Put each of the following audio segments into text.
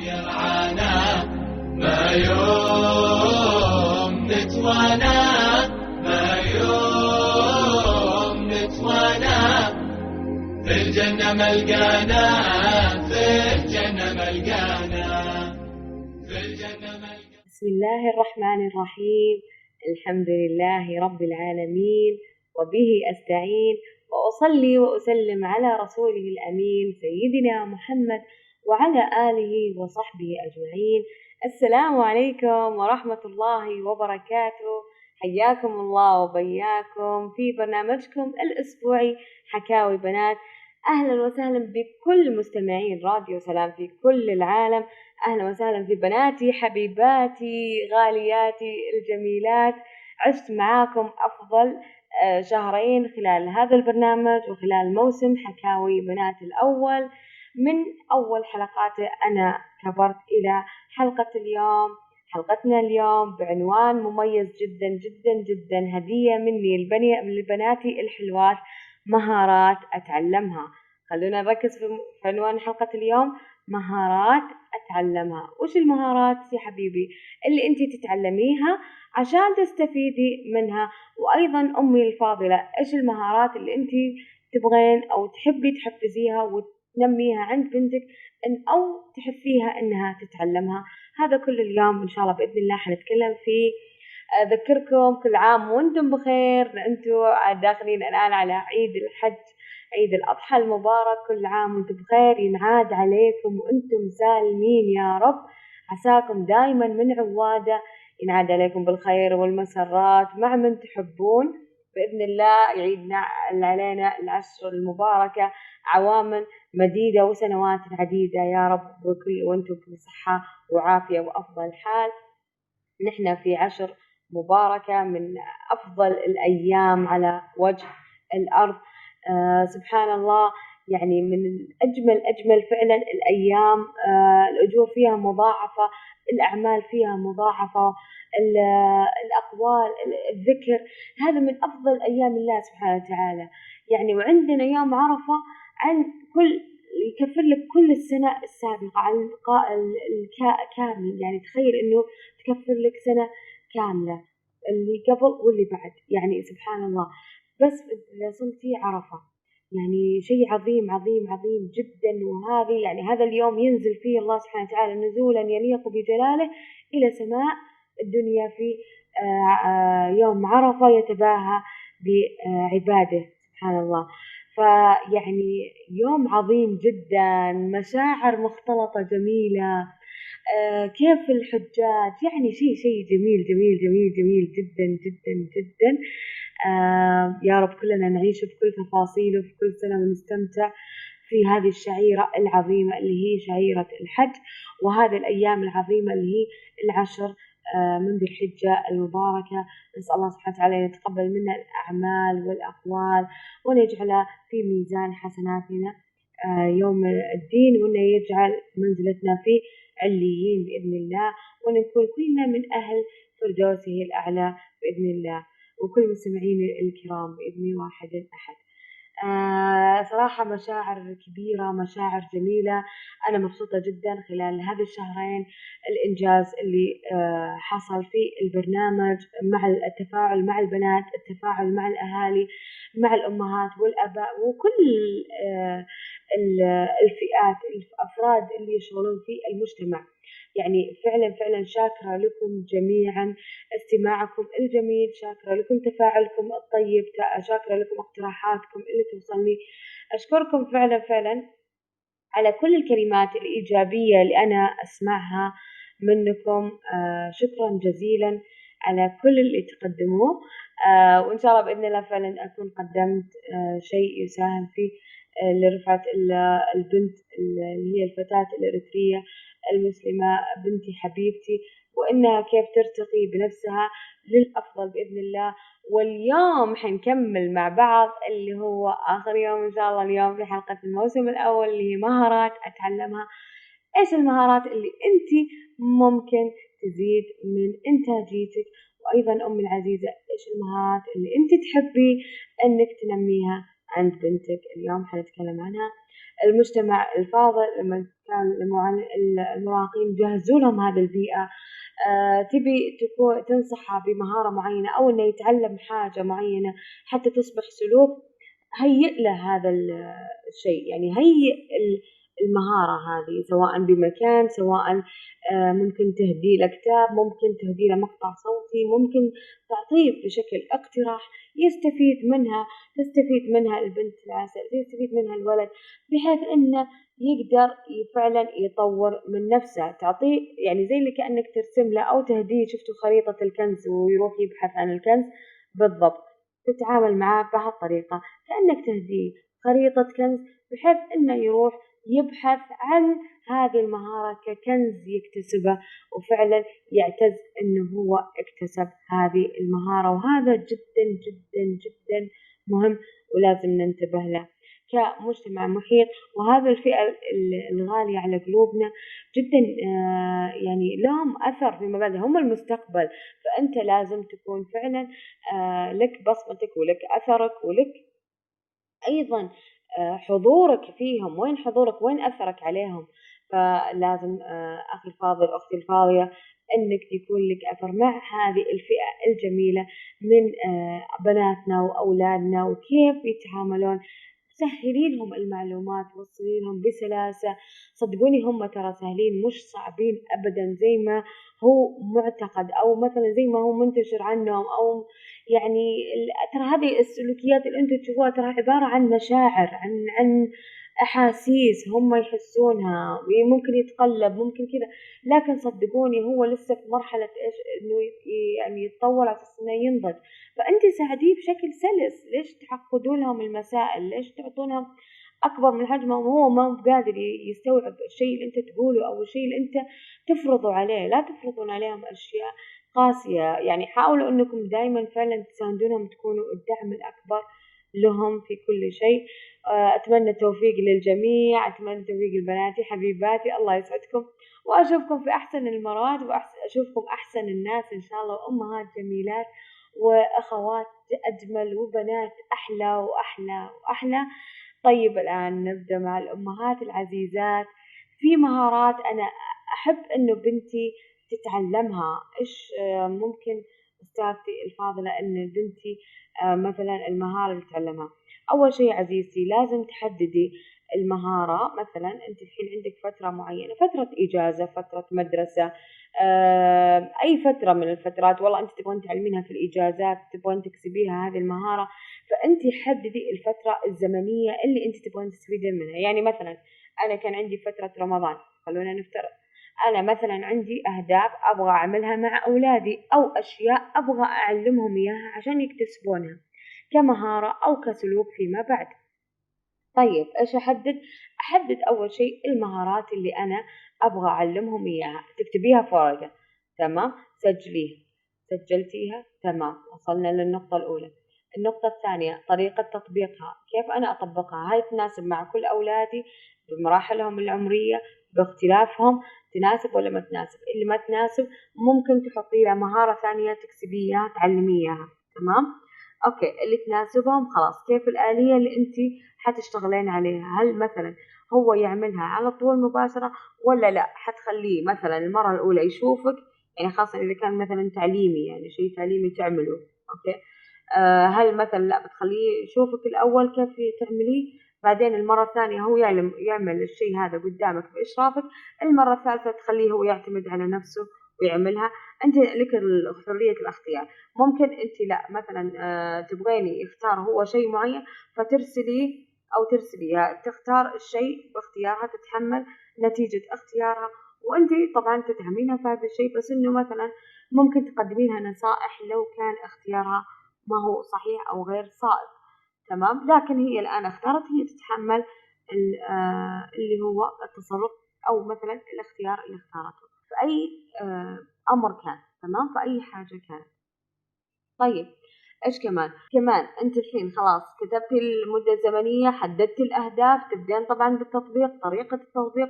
يرعانا ما يوم نتوانا ما يوم نتوانا في الجنة ملقانا في الجنة ملقانا في الجنة ملقانا. بسم الله الرحمن الرحيم. الحمد لله رب العالمين وبه أستعين وأصلي وأسلم على رسوله الأمين سيدنا محمد وعلى آله وصحبه أجمعين. السلام عليكم ورحمة الله وبركاته. حياكم الله وبياكم في برنامجكم الأسبوعي حكاوي بنات. أهلا وسهلا بكل مستمعين راديو سلام في كل العالم. أهلا وسهلا في بناتي حبيباتي غالياتي الجميلات. عشت معاكم أفضل شهرين خلال هذا البرنامج وخلال موسم حكاوي بنات الأول. من أول حلقاته أنا كبرت إلى حلقة اليوم. حلقتنا اليوم بعنوان مميز جدا جدا جدا، هدية مني لبناتي الحلوات، مهارات أتعلمها. خلونا نركز في عنوان حلقة اليوم، مهارات أتعلمها. وش المهارات يا حبيبي اللي أنت تتعلميها عشان تستفيدي منها؟ وأيضا أمي الفاضلة، إيش المهارات اللي أنت تبغين أو تحبي تحفزيها وتنميها عند بنتك أو تحثيها أنها تتعلمها؟ هذا كل اليوم إن شاء الله بإذن الله حنتكلم فيه. أذكركم كل عام وأنتم بخير. أنتم داخلين الآن على عيد الحج، عيد الأضحى المبارك. كل عام وأنتم بخير، ينعاد عليكم وأنتم سالمين يا رب. عساكم دائما من عوادة ينعاد عليكم بالخير والمسرات مع من تحبون بإذن الله. يعيدنا علينا العشر المباركة عواما مديدة وسنوات عديدة يا رب، وأنتم بصحة وعافية وأفضل حال. نحن في عشر مباركة من أفضل الأيام على وجه الأرض. سبحان الله، يعني من أجمل فعلا الأيام. الأجور فيها مضاعفة، الأعمال فيها مضاعفة، الأقوال، الذكر، هذا من أفضل أيام الله سبحانه وتعالى. يعني وعندنا يوم عرفة عن كل يكفر لك كل السنة السابقة عن كامل. يعني تخيل إنه تكفر لك سنة كاملة، اللي قبل واللي بعد. يعني سبحان الله، بس إذا صمتي عرفة يعني شيء عظيم عظيم عظيم جدا. وهذه يعني هذا اليوم ينزل فيه الله سبحانه وتعالى نزولا يليق بجلاله إلى سماء الدنيا في يوم عرفة، يتباهى بعباده سبحان الله. فيعني يوم عظيم جدا، مشاعر مختلطة جميلة. كيف الحجاج، يعني شيء جميل جميل جميل جميل جدا جدا جدا. يا رب كلنا نعيش بكل تفاصيله في كل سنة ونستمتع في هذه الشعيرة العظيمة اللي هي شعيرة الحج، وهذه الأيام العظيمة اللي هي العشر من ذي الحجة المباركة. نسأل الله سبحانه وتعالى أن يتقبل منا الأعمال والأقوال وأن يجعل في ميزان حسناتنا يوم الدين، وأن يجعل منزلتنا في عليين بإذن الله، وأن نكون كلنا من أهل فردوسه الأعلى بإذن الله. وكل مستمعين الكرام بإذن واحد أحد. صراحة مشاعر كبيرة، مشاعر جميلة. أنا مبسوطة جدا خلال هذه الشهرين الإنجاز اللي حصل في البرنامج، مع التفاعل مع البنات، التفاعل مع الأهالي، مع الأمهات والأباء وكل الفئات، الأفراد اللي يشغلون في المجتمع. يعني فعلا شاكرة لكم جميعا استماعكم الجميل، شاكرة لكم تفاعلكم الطيب، شاكرة لكم اقتراحاتكم اللي توصلني. أشكركم فعلا على كل الكلمات الإيجابية اللي أنا أسمعها منكم. شكرا جزيلا على كل اللي تقدموه. وإن شاء الله بإذن الله فعلا أكون قدمت شيء يساهم في لرفعة البنت اللي هي الفتاة الإريترية المسلمة، بنتي حبيبتي، وإنها كيف ترتقي بنفسها للأفضل بإذن الله. واليوم حنكمل مع بعض اللي هو آخر يوم إن شاء الله، اليوم في حلقة الموسم الأول اللي هي مهارات أتعلمها. إيش المهارات اللي أنت ممكن تزيد من إنتاجيتك؟ وأيضا أمي العزيزة، إيش المهارات اللي أنت تحبي أنك تنميها عند بنتك؟ اليوم حنتكلم عنها. المجتمع الفاضل لما كان المراهقين جهزوا لهم هذه البيئة، تبي تنصحه بمهارة معينة أو إنه يتعلم حاجة معينة حتى تصبح سلوك، هيئ له هذا الشيء، يعني هيئ المهارة هذه، سواء بمكان، سواء ممكن تهدي له كتاب، ممكن تهدي له مقطع صوتي، ممكن تعطيه بشكل اقتراح يستفيد منها، تستفيد منها البنت العسل، يستفيد منها الولد، بحيث إنه يقدر فعلا يطور من نفسه. تعطيه يعني زي اللي كأنك ترسم له أو تهديه، شفتوا خريطة الكنز ويروح يبحث عن الكنز بالضبط، تتعامل معاه بهالطريقة، كأنك تهديه خريطة كنز بحيث إنه يروح يبحث عن هذه المهارة ككنز يكتسبه، وفعلا يعتز إنه هو اكتسب هذه المهارة، وهذا جدا جدا جدا مهم ولازم ننتبه له كمجتمع محيط. وهذا الفئة الغالية على قلوبنا جدا يعني لهم أثر فيما بعد، هم المستقبل، فأنت لازم تكون فعلا لك بصمتك ولك أثرك ولك أيضا حضورك فيهم، وين حضورك، وين أثرك عليهم. فلازم أخي الفاضل، أختي الفاضلة، أنك يكون لك أثر مع هذه الفئة الجميلة من بناتنا وأولادنا، وكيف يتعاملون، سهلي لهم المعلومات، وصلي لهم بسلاسة. صدقوني هم ترى سهلين، مش صعبين أبدا زي ما هو معتقد، أو مثلا زي ما هو منتشر عنهم، أو يعني ترى هذه السلوكيات اللي أنتم تشوفوها ترى عبارة عن مشاعر، عن أحاسيس هم يحسونها، ممكن يتقلب، ممكن كذا، لكن صدقوني هو لسه في مرحلة إيش، إنه يعني يتطور على أساس إنه ينضج. فأنت ساعديه بشكل سلس، ليش تعقدوا لهم المسائل؟ ليش تعطونهم أكبر من حجمهم وهو ما هو قادر يستوعب الشيء اللي أنت تقوله أو الشيء اللي أنت تفرضوا عليه؟ لا تفرضون عليهم أشياء قاسية، يعني حاولوا أنكم دائما فعلا تساندونهم، تكونوا الدعم الأكبر لهم في كل شيء. أتمنى التوفيق للجميع، أتمنى التوفيق لبناتي حبيباتي، الله يسعدكم، وأشوفكم في أحسن المرات، وأشوفكم أحسن الناس إن شاء الله، وأمهات جميلات وأخوات أجمل وبنات أحلى وأحلى وأحلى. طيب الآن نبدأ مع الأمهات العزيزات في مهارات أنا أحب إنه بنتي تتعلمها. إيش ممكن أستاذتي الفاضلة إن بنتي مثلا المهارة اللي تتعلمها؟ أول شيء عزيزتي لازم تحددي المهارة. مثلا أنت الحين عندك فترة معينة، فترة إجازة، فترة مدرسة، أي فترة من الفترات، والله أنت تبغين تعلمينها في الإجازات، تبغين تكسبيها هذه المهارة، فأنت حددي الفترة الزمنية اللي أنت تبغين تستفيدين منها. يعني مثلا أنا كان عندي فترة رمضان، خلونا نفترض أنا مثلا عندي أهداف أبغى أعملها مع أولادي، أو أشياء أبغى أعلمهم إياها عشان يكتسبونها كمهارة أو كسلوك فيما بعد. طيب إيش أحدد؟ أحدد أول شيء المهارات اللي أنا أبغى أعلمهم إياها، تكتبيها في ورقة، تمام، سجليها، سجلتيها، تمام، وصلنا للنقطة الأولى. النقطة الثانية طريقة تطبيقها، كيف أنا أطبقها؟ هاي تناسب مع كل أولادي بمراحلهم العمرية باختلافهم، تناسب ولا ما تناسب؟ اللي ما تناسب ممكن تحطيها مهارة ثانية تكسبيها تعلميها، تمام. أوكي، اللي تناسبهم خلاص، كيف الآلية اللي أنت حتشتغلين عليها؟ هل مثلا هو يعملها على طول مباشرة، ولا لا حتخليه مثلا المرة الأولى يشوفك، يعني خاصة إذا كان مثلا تعليمي، يعني شيء تعليمي تعمله، أوكي، هل مثلا لا بتخليه يشوفك الأول كيف تعمليه، بعدين المرة الثانية هو يعمل الشيء هذا قدامك بإشرافك، المرة الثالثة تخليه هو يعتمد على نفسه ويعملها. أنت لك حرية الاختيار. ممكن أنت لا مثلا تبغيني يختار هو شيء معين فترسليه أو ترسليها تختار الشيء باختيارها، تتحمل نتيجة اختيارها، وأنت طبعا تتهمينها في هذا الشيء، بس إنه مثلا ممكن تقدمينها نصائح لو كان اختيارها ما هو صحيح أو غير صائب، تمام، لكن هي الآن اختارت، هي تتحمل اللي هو التصرف أو مثلا الاختيار اللي اختارته في أي أمر كان، تمام، في أي حاجة كانت. طيب إيش كمان أنت الحين خلاص كتبتي المدة الزمنية، حددتي الأهداف، تبدين طبعا بالتطبيق، طريقة التطبيق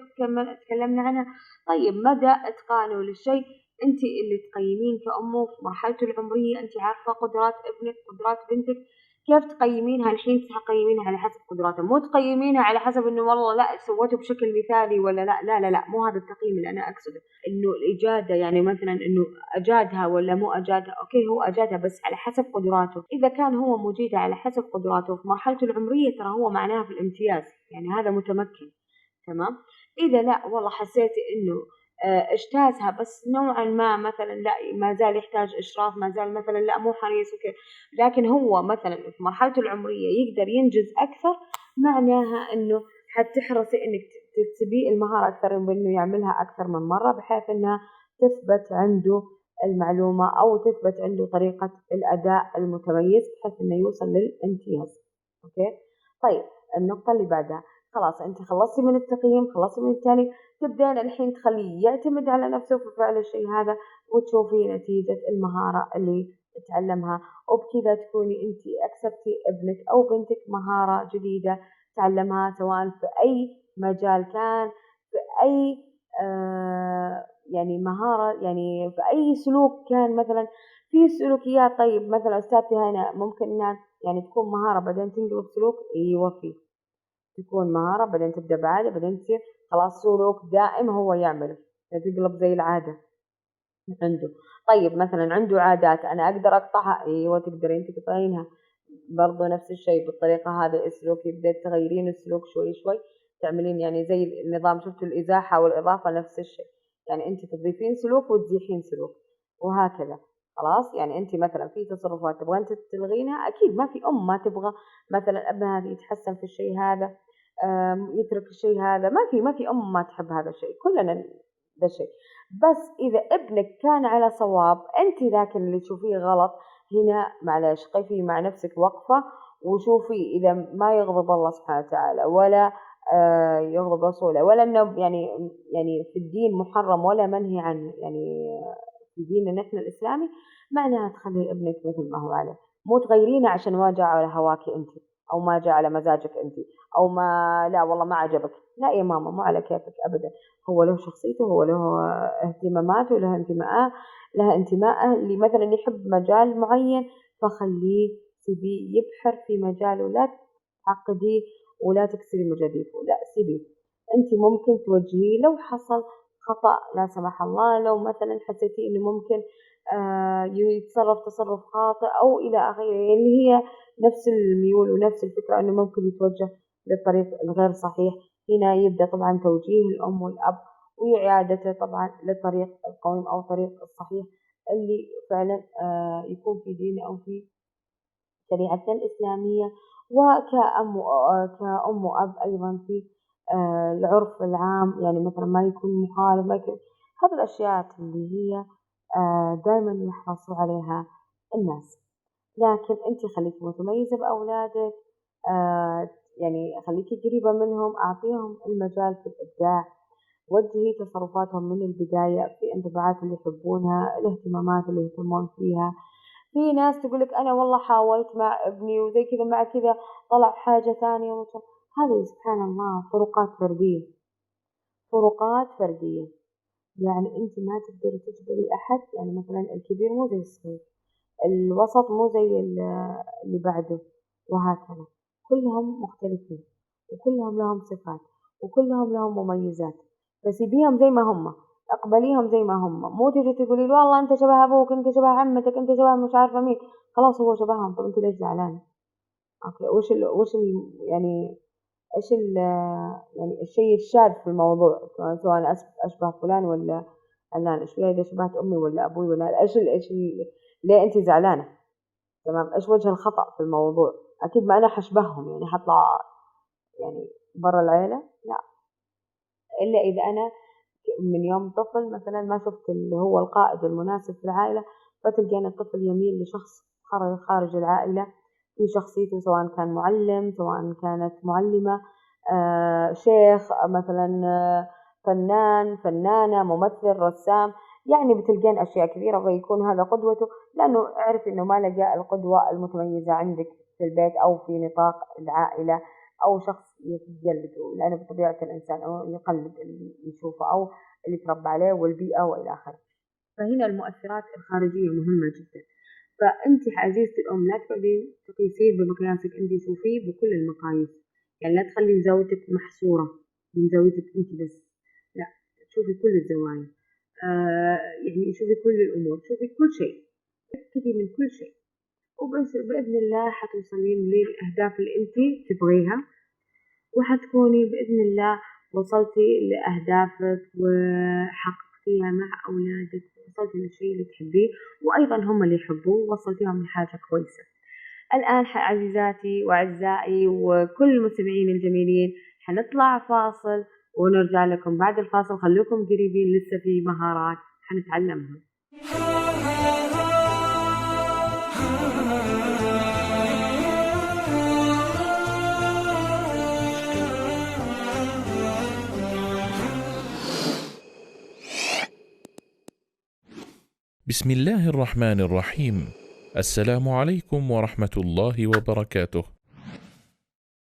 تكلمنا عنها. طيب مدى إتقانه للشيء، أنت اللي تقيمين كأمه في مرحلته العمرية، أنت عارفة قدرات ابنك، قدرات بنتك، كيف تقيمينها الحين؟ تقيمينها على حسب قدراتها، مو تقيمينها على حسب إنه والله لا سوته بشكل مثالي ولا لا. لا لا لا، مو هذا التقييم اللي أنا أقصده. إنه الإجادة يعني مثلا إنه أجادها ولا مو أجادها، أوكي هو أجادها بس على حسب قدراته. إذا كان هو مجيدها على حسب قدراته في مرحلته العمرية، ترى هو معناها في الامتياز، يعني هذا متمكن. تمام. إذا لا والله حسيتي إنه اجتازها بس نوعا ما مثلا لا ما زال يحتاج إشراف، ما زال مثلا لا مو حريص وكذا، لكن هو مثلا في مرحلته العمرية يقدر ينجز أكثر، معناها إنه حتحرصي إنك تبي المهارة أكثر، إنه يعملها أكثر من مرة بحيث إنها تثبت عنده المعلومة أو تثبت عنده طريقة الأداء المتميز بحيث إنه يوصل للامتياز. أوكي. طيب النقطة اللي بعدها، خلاص أنت خلصتي من التقييم، خلصتي من التالي، تبدين الحين تخليه يعتمد على نفسه في فعل الشيء هذا، وتشوفي نتيجة المهارة اللي تعلمها، وبكذا تكوني أنت أكسبتي ابنك أو بنتك مهارة جديدة تعلمها، سواء في أي مجال كان، في أي يعني مهارة، يعني في أي سلوك كان. مثلا في سلوكيات، طيب مثلا أستاذتي هنا ممكن إنها يعني تكون مهارة بعدين تنقلب سلوك، أيوة فيه تكون مهارة بعدين تبدأ بعادة بعدين تصير خلاص سلوك دائم هو يعمله، تقلب زي العادة عنده. طيب مثلا عنده عادات أنا أقدر أقطعها، أيوة تقدرين تقطعينها برضو نفس الشيء بالطريقة هذا. السلوك يبدأ تغيرين السلوك شوي شوي، تعملين يعني زي النظام، شفتوا الإزاحة والإضافة نفس الشيء، يعني أنت تضيفين سلوك وتزيحين سلوك وهكذا. خلاص يعني أنت مثلا في تصرفات تبغى أنت تلغينها، أكيد ما في أم ما تبغى مثلا ابنها يتحسن في الشيء هذا، يترك الشيء هذا، ما في أم ما تحب هذا الشيء، كلنا ده الشيء. بس إذا ابنك كان على صواب، أنت ذاك اللي تشوفيه غلط، هنا معلش قفي مع نفسك وقفة وشوفي إذا ما يغضب الله سبحانه وتعالى ولا يغضب رسوله، ولا إنه يعني في الدين محرم ولا منهي عنه، يعني في ديننا نحن الإسلامي، معناها تخلي ابنك مثل ما هو عليه، مو تغيرينه عشان ما جاء على هواك أنت، أو ما جاء على مزاجك أنت، أو ما لا والله ما عجبك. لا يا ماما مو على كيفك أبدا، هو له شخصيته، هو له اهتماماته، له انتماءه، لها انتماءه اللي مثلا يحب مجال معين، فخليه سيبيه يبحر في مجاله، لا تعقديه ولا تكسري مجاديفه، لا سيبيه. انت ممكن توجهيه لو حصل خطأ لا سمح الله، لو مثلا حسيتي انه ممكن يتصرف تصرف خاطئ او الى اخره، اللي هي نفس الميول ونفس الفكرة انه ممكن يتوجه للطريق الغير صحيح، هنا يبدأ طبعا توجيه الأم والأب وإعادته طبعا للطريق القويم أو الطريق الصحيح اللي فعلا يكون في ديننا أو في شريعتنا الإسلامية، كأم وأب أيضا في العرف العام، يعني مثلا ما يكون مخالف، ما يكون هذه الأشياء اللي هي دائما يحرصوا عليها الناس. لكن أنت خليكي متميزة بأولادك، يعني خليكي قريبة منهم، أعطيهم المجال في الإبداع، وجهي تصرفاتهم من البداية في انطباعات اللي يحبونها، الاهتمامات اللي يهتمون فيها. في ناس تقولك أنا والله حاولت مع ابني وزي كذا مع كذا طلع حاجة ثانية هذه سبحان الله فروقات فردية، فروقات فردية، يعني أنت ما تقدري تجبري أحد، يعني مثلا الكبير مو زي الصغير، الوسط مو زي اللي بعده، وهكذا كلهم مختلفين وكلهم لهم صفات وكلهم لهم مميزات، فسيبيهم زي ما هم، اقبليهم زي ما هم، مو تيجي تقولي له والله انت شبه ابوك، انت شبه عمتك، انت شبه مش عارفه مين، خلاص هو شبههم، طب انت ليش زعلانه؟ اوكي يعني ايش يعني الشيء الشاذ في الموضوع، سواء أنا اشبه فلان ولا علان، ايش فيها اذا شبهت امي ولا ابوي ولا ليه انت زعلانه؟ تمام، ايش وجه الخطأ في الموضوع؟ اكيد ما انا حشبههم يعني حطلع يعني برا العيلة، لا، الا اذا انا من يوم طفل مثلا ما شفت اللي هو القائد المناسب في العائلة، فتلقين الطفل يميل لشخص خارج العائلة في شخصيته، سواء كان معلم، سواء كانت معلمة، شيخ مثلا، فنان، فنانة، ممثل، رسام، يعني بتلقين أشياء كثيرة ويكون هذا قدوته، لأنه عرف إنه ما لقى القدوة المتميزة عندك في البيت أو في نطاق العائلة، أو شخص يقلده، لأنه بطبيعة الإنسان أو يقلد اللي يشوفه أو اللي تربى عليه والبيئة وإلى آخره. فهنا المؤثرات الخارجية مهمة جدا. فأنت عزيزتي الأم لا تقعدين تقيسين بمقياسك أنت، شوفيه بكل المقاييس. يعني لا تخلين زاويتك محصورة من زاويتك أنت بس، لا، شوفي كل الزوايا. يعني شوفي كل الأمور، شوفي كل شيء، ابتدي من كل شيء، وبس بإذن الله حتوصلين للأهداف اللي أنت تبغيها، وحتكوني بإذن الله وصلتي لأهدافك وحققتيها مع أولادك، وصلتي للشيء اللي تحبيه وأيضا هم اللي يحبوه، وصلتيهم لحاجة كويسة. الآن عزيزاتي وأعزائي وكل المستمعين الجميلين، حنطلع فاصل ونرجع لكم بعد الفاصل. خليكم قريبين، لسه في مهارات حنتعلمها. بسم الله الرحمن الرحيم. السلام عليكم ورحمة الله وبركاته.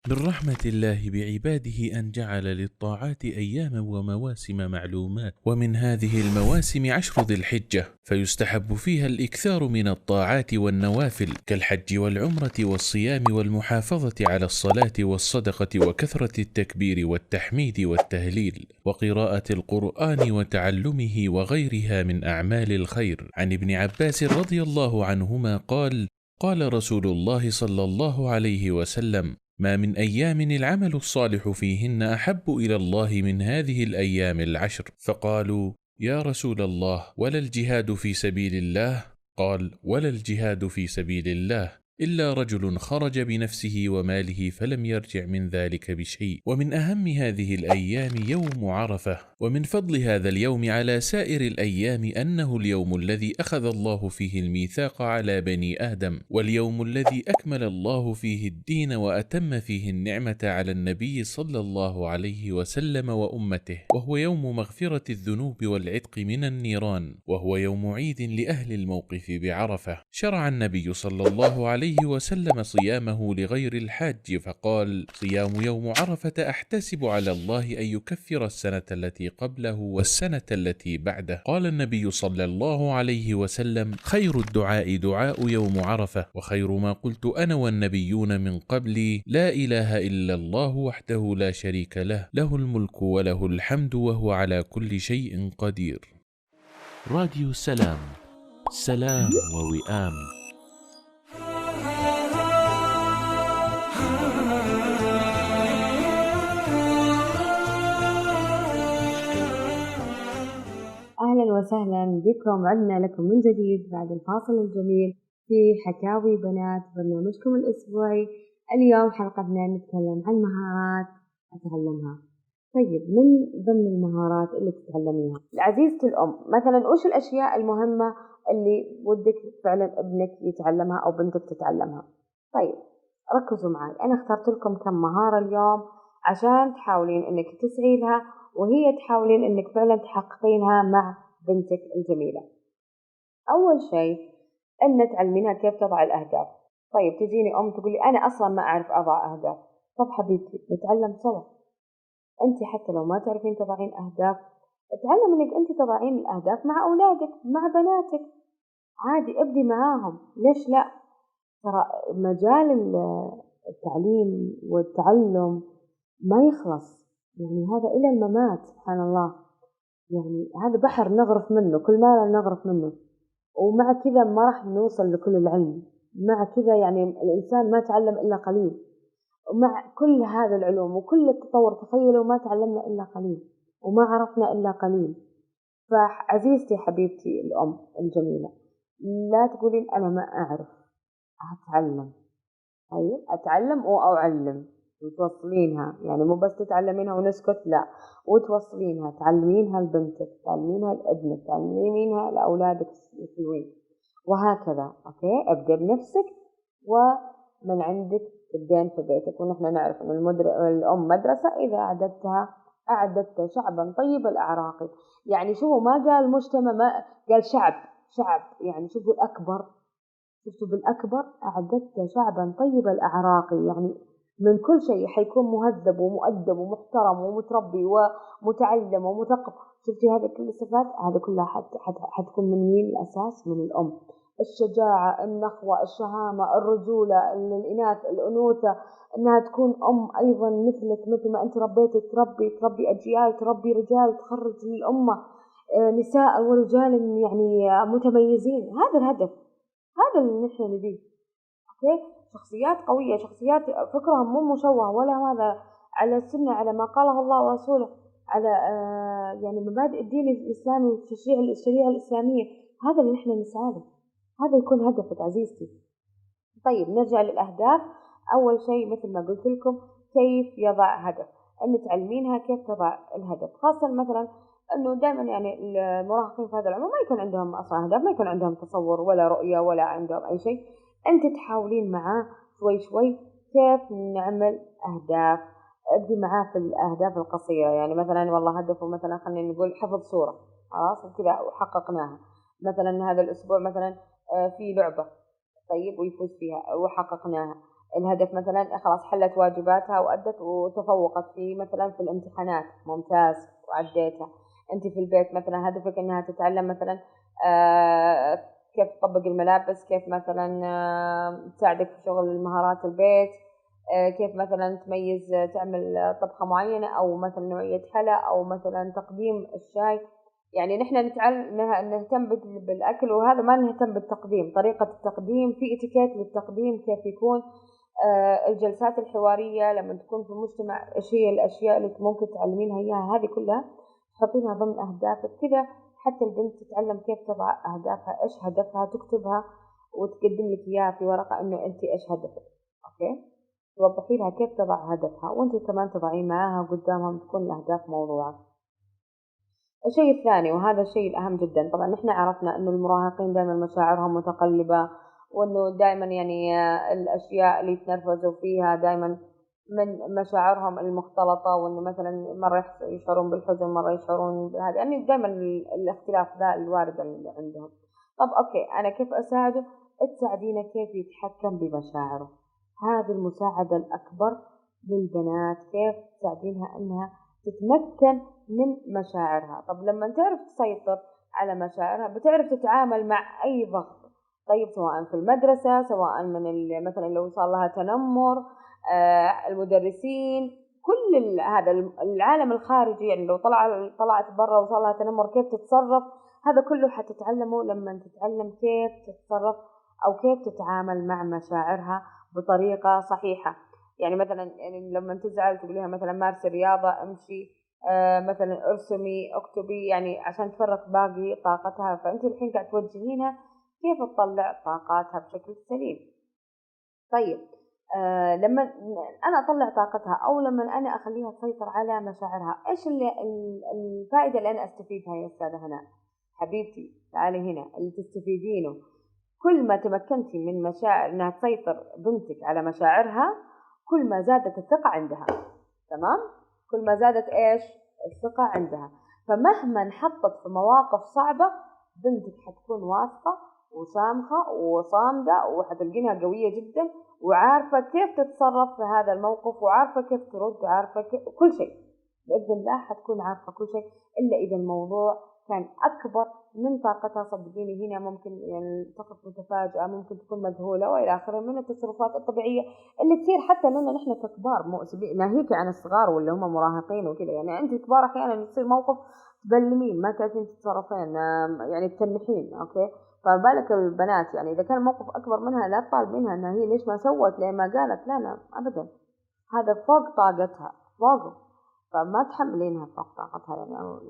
من رحمة الله بعباده أن جعل للطاعات أياما ومواسم معلومات، ومن هذه المواسم 10 ذي الحجة، فيستحب فيها الإكثار من الطاعات والنوافل كالحج والعمرة والصيام والمحافظة على الصلاة والصدقة وكثرة التكبير والتحميد والتهليل وقراءة القرآن وتعلمه وغيرها من أعمال الخير. عن ابن عباس رضي الله عنهما قال: قال رسول الله صلى الله عليه وسلم: ما من أيام العمل الصالح فيهن أحب إلى الله من هذه الأيام 10. فقالوا: يا رسول الله، ولا الجهاد في سبيل الله؟ قال: ولا الجهاد في سبيل الله إلا رجل خرج بنفسه وماله فلم يرجع من ذلك بشيء. ومن أهم هذه الأيام يوم عرفة. ومن فضل هذا اليوم على سائر الأيام أنه اليوم الذي أخذ الله فيه الميثاق على بني آدم، واليوم الذي أكمل الله فيه الدين وأتم فيه النعمة على النبي صلى الله عليه وسلم وأمته، وهو يوم مغفرة الذنوب والعتق من النيران، وهو يوم عيد لأهل الموقف بعرفة. شرع النبي صلى الله عليه وسلم صيامه لغير الحاج، فقال: صيام يوم عرفة أحتسب على الله أن يكفر السنة التي قبله والسنة التي بعده. قال النبي صلى الله عليه وسلم: خير الدعاء دعاء يوم عرفة، وخير ما قلت أنا والنبيون من قبلي لا إله إلا الله وحده لا شريك له، له الملك وله الحمد وهو على كل شيء قدير. راديو سلام، سلام ووئام. أهلا وسهلا بكم، عدنا لكم من جديد بعد الفاصل الجميل في حكاوي بنات، برنامجكم الأسبوعي. اليوم حلقتنا نتكلم عن مهارات أتعلمها. طيب، من ضمن المهارات اللي تتعلميها عزيزتي الأم، مثلا وش الأشياء المهمة اللي ودك فعلا ابنك يتعلمها أو بنتك تتعلمها؟ طيب ركزوا معي، أنا اخترت لكم كم مهارة اليوم عشان تحاولين إنك تسعي لها، وهي تحاولين إنك فعلا تحققينها مع بنتك الجميلة. أول شيء إن تعلمينها كيف تضع الأهداف. طيب تجيني أم تقولي أنا أصلا ما أعرف أضع أهداف. طب حبيبتي نتعلم سوا. أنت حتى لو ما تعرفين تضعين أهداف، اتعلم إنك أنت تضعين الأهداف مع أولادك مع بناتك، عادي ابدي معاهم، ليش لا؟ ترى مجال التعليم والتعلم ما يخلص، يعني هذا إلى الممات سبحان الله. يعني هذا بحر نغرف منه، كل ما نغرف منه، ومع كذا ما راح نوصل لكل العلم. مع كذا يعني الإنسان ما تعلم إلا قليل، ومع كل هذا العلوم وكل التطور تخيلوا ما تعلمنا إلا قليل وما عرفنا إلا قليل. فعزيزتي حبيبتي الأم الجميلة، لا تقولين أنا ما أعرف، أتعلم. أيوة أتعلم وأعلم، وتوصلينها، يعني مو بس تتعلمينها ونسكت، لا، وتوصلينها، تعلمينها لبنتك، تعلمينها لابنك، تعلمينها لأولادك الحلوين، وهكذا. أوكي، ابدأ بنفسك ومن عندك تبدين في بيتك. ونحن نعرف أن الأم مدرسة، إذا أعددت شعبا طيب الأعراق. يعني شو ما قال مجتمع، ما قال شعب، يعني شو بالأكبر، شفتوا بالأكبر أعددت شعبا طيب الأعراق، يعني من كل شيء حيكون مهذب ومؤدب ومحترم ومتربي ومتعلم ومثقف. شفتي هذه كل الصفات، هذه كلها حتكون من مين؟ الأساس من الأم. الشجاعة، النخوة، الشهامة، الرجولة، الإناث، الأنوثة، إنها تكون أم أيضا مثلك، مثل ما أنت ربيتي تربي أجيال، تربي رجال تخرج للأمة، نساء ورجال يعني متميزين. هذا الهدف، هذا اللي نحن نبيه. أوكي، شخصيات قوية، شخصيات فكرهم مو مشوه ولا هذا، على السنة، على ما قاله الله ورسوله، على يعني مبادئ الدين الإسلامي والشريعة الإسلامية. هذا اللي نحن نسعى له، هذا يكون هدفك عزيزتي. طيب نرجع للأهداف. أول شيء مثل ما قلت لكم، كيف يضع هدف، أن تعلمينها كيف تضع الهدف، خاصة مثلا أنه دائما يعني المراهقين في هذا العمر ما يكون عندهم أصلا أهداف، ما يكون عندهم تصور ولا رؤية ولا عندهم أي شيء. أنت تحاولين معاه شوي شوي كيف نعمل أهداف. ابدي معاه في الأهداف القصيرة، يعني مثلا والله هدفه مثلا خلينا نقول حفظ سورة، خلاص كذا وحققناها. مثلا هذا الأسبوع مثلا في لعبة، طيب ويفوز فيها وحققناها. الهدف مثلا خلاص حلت واجباتها وأدت وتفوقت في مثلا في الامتحانات، ممتاز وعديتها. أنت في البيت مثلا هدفك أنها تتعلم مثلا كيف تطبق الملابس، كيف مثلا تساعدك في شغل مهارات البيت، كيف مثلا تميز تعمل طبخة معينة، أو مثلا نوعية حلا، أو مثلا تقديم الشاي. يعني نحن نهتم بالأكل وهذا، ما نهتم بالتقديم، طريقة التقديم، في اتيكيت للتقديم كيف يكون. الجلسات الحوارية لما تكون في المجتمع، إيش هي الأشياء اللي ممكن تعلمينها إياها، هذه كلها تحطينها ضمن أهدافك كذا، حتى البنت تتعلم كيف تضع أهدافها، إيش هدفها، تكتبها وتقدم لك إياها في ورقة إنه أنت إيش هدفك. أوكي، توضحي لها كيف تضع هدفها، وأنت كمان تضعين معاها قدامهم تكون الأهداف موضوعة. الشيء الثاني، وهذا الشيء الأهم جدا، طبعا نحن عرفنا أنه المراهقين دائما مشاعرهم متقلبة، وأنه دائما يعني الأشياء اللي يتنرفزوا فيها دائما من مشاعرهم المختلطة، وأنه مثلا مرة يشعرون بالحزن، مرة يشعرون بهذا، يعني دائما الاختلاف ذا الوارد اللي عندهم. طب أوكي، أنا كيف أساعده؟ تساعدينه كيف يتحكم بمشاعره. هذه المساعدة الأكبر للبنات، كيف تساعدينها أنها تتمكن من مشاعرها. طب لما تعرف تسيطر على مشاعرها بتعرف تتعامل مع أي ضغط، طيب سواء في المدرسة، سواء من مثلا لو صار لها تنمر، المدرسين، كل هذا العالم الخارجي، يعني لو طلعت برا وصار لها تنمر كيف تتصرف. هذا كله حتتعلمه لما تتعلم كيف تتصرف أو كيف تتعامل مع مشاعرها بطريقة صحيحة. يعني مثلا يعني لما تزعل تقول لها مثلا مارسي رياضة، امشي، مثلا ارسمي، اكتبي، يعني عشان تفرغ باقي طاقتها. فانت الحين قاعد توجهينها كيف تطلع طاقاتها بشكل سليم. طيب لما انا اطلع طاقتها، او لما انا اخليها تسيطر على مشاعرها، ايش الفائده اللي انا استفيدها يا استاذه هناء حبيبتي؟ تعالي هنا اللي تستفيدينه. كل ما تمكنتي من مشاعر انها تسيطر بنتك على مشاعرها، كل ما زادت الثقه عندها. تمام، كل ما زادت ايش؟ الثقة عندها. فمهما انحطت في مواقف صعبة، بنتك حتكون واثقة وشامخة وصامدة، وحتلقينها قوية جدا، وعارفة كيف تتصرف في هذا الموقف، وعارفة كيف ترد، وعارفة كل شيء. بإذن الله حتكون عارفة كل شيء، إلا إذا الموضوع كان أكبر من طاقتها. صدقيني هنا ممكن يعني تقف متفاجئة، ممكن تكون مذهولة وإلى آخره من التصرفات الطبيعية اللي تصير حتى لنا نحن ككبار، ناهيك عن الصغار واللي هم مراهقين وكذا. يعني أنت كبار أحيانا يصير موقف تبلمين، ما تعرفين تتصرفين، يعني تكنحين. أوكي، فبالك البنات، يعني إذا كان الموقف أكبر منها لا تطالب منها أنها هي ليش ما سوت، ليه ما قالت، لا أبدا، هذا فوق طاقتها، فوق، فما تحملينها فوق طاقتها.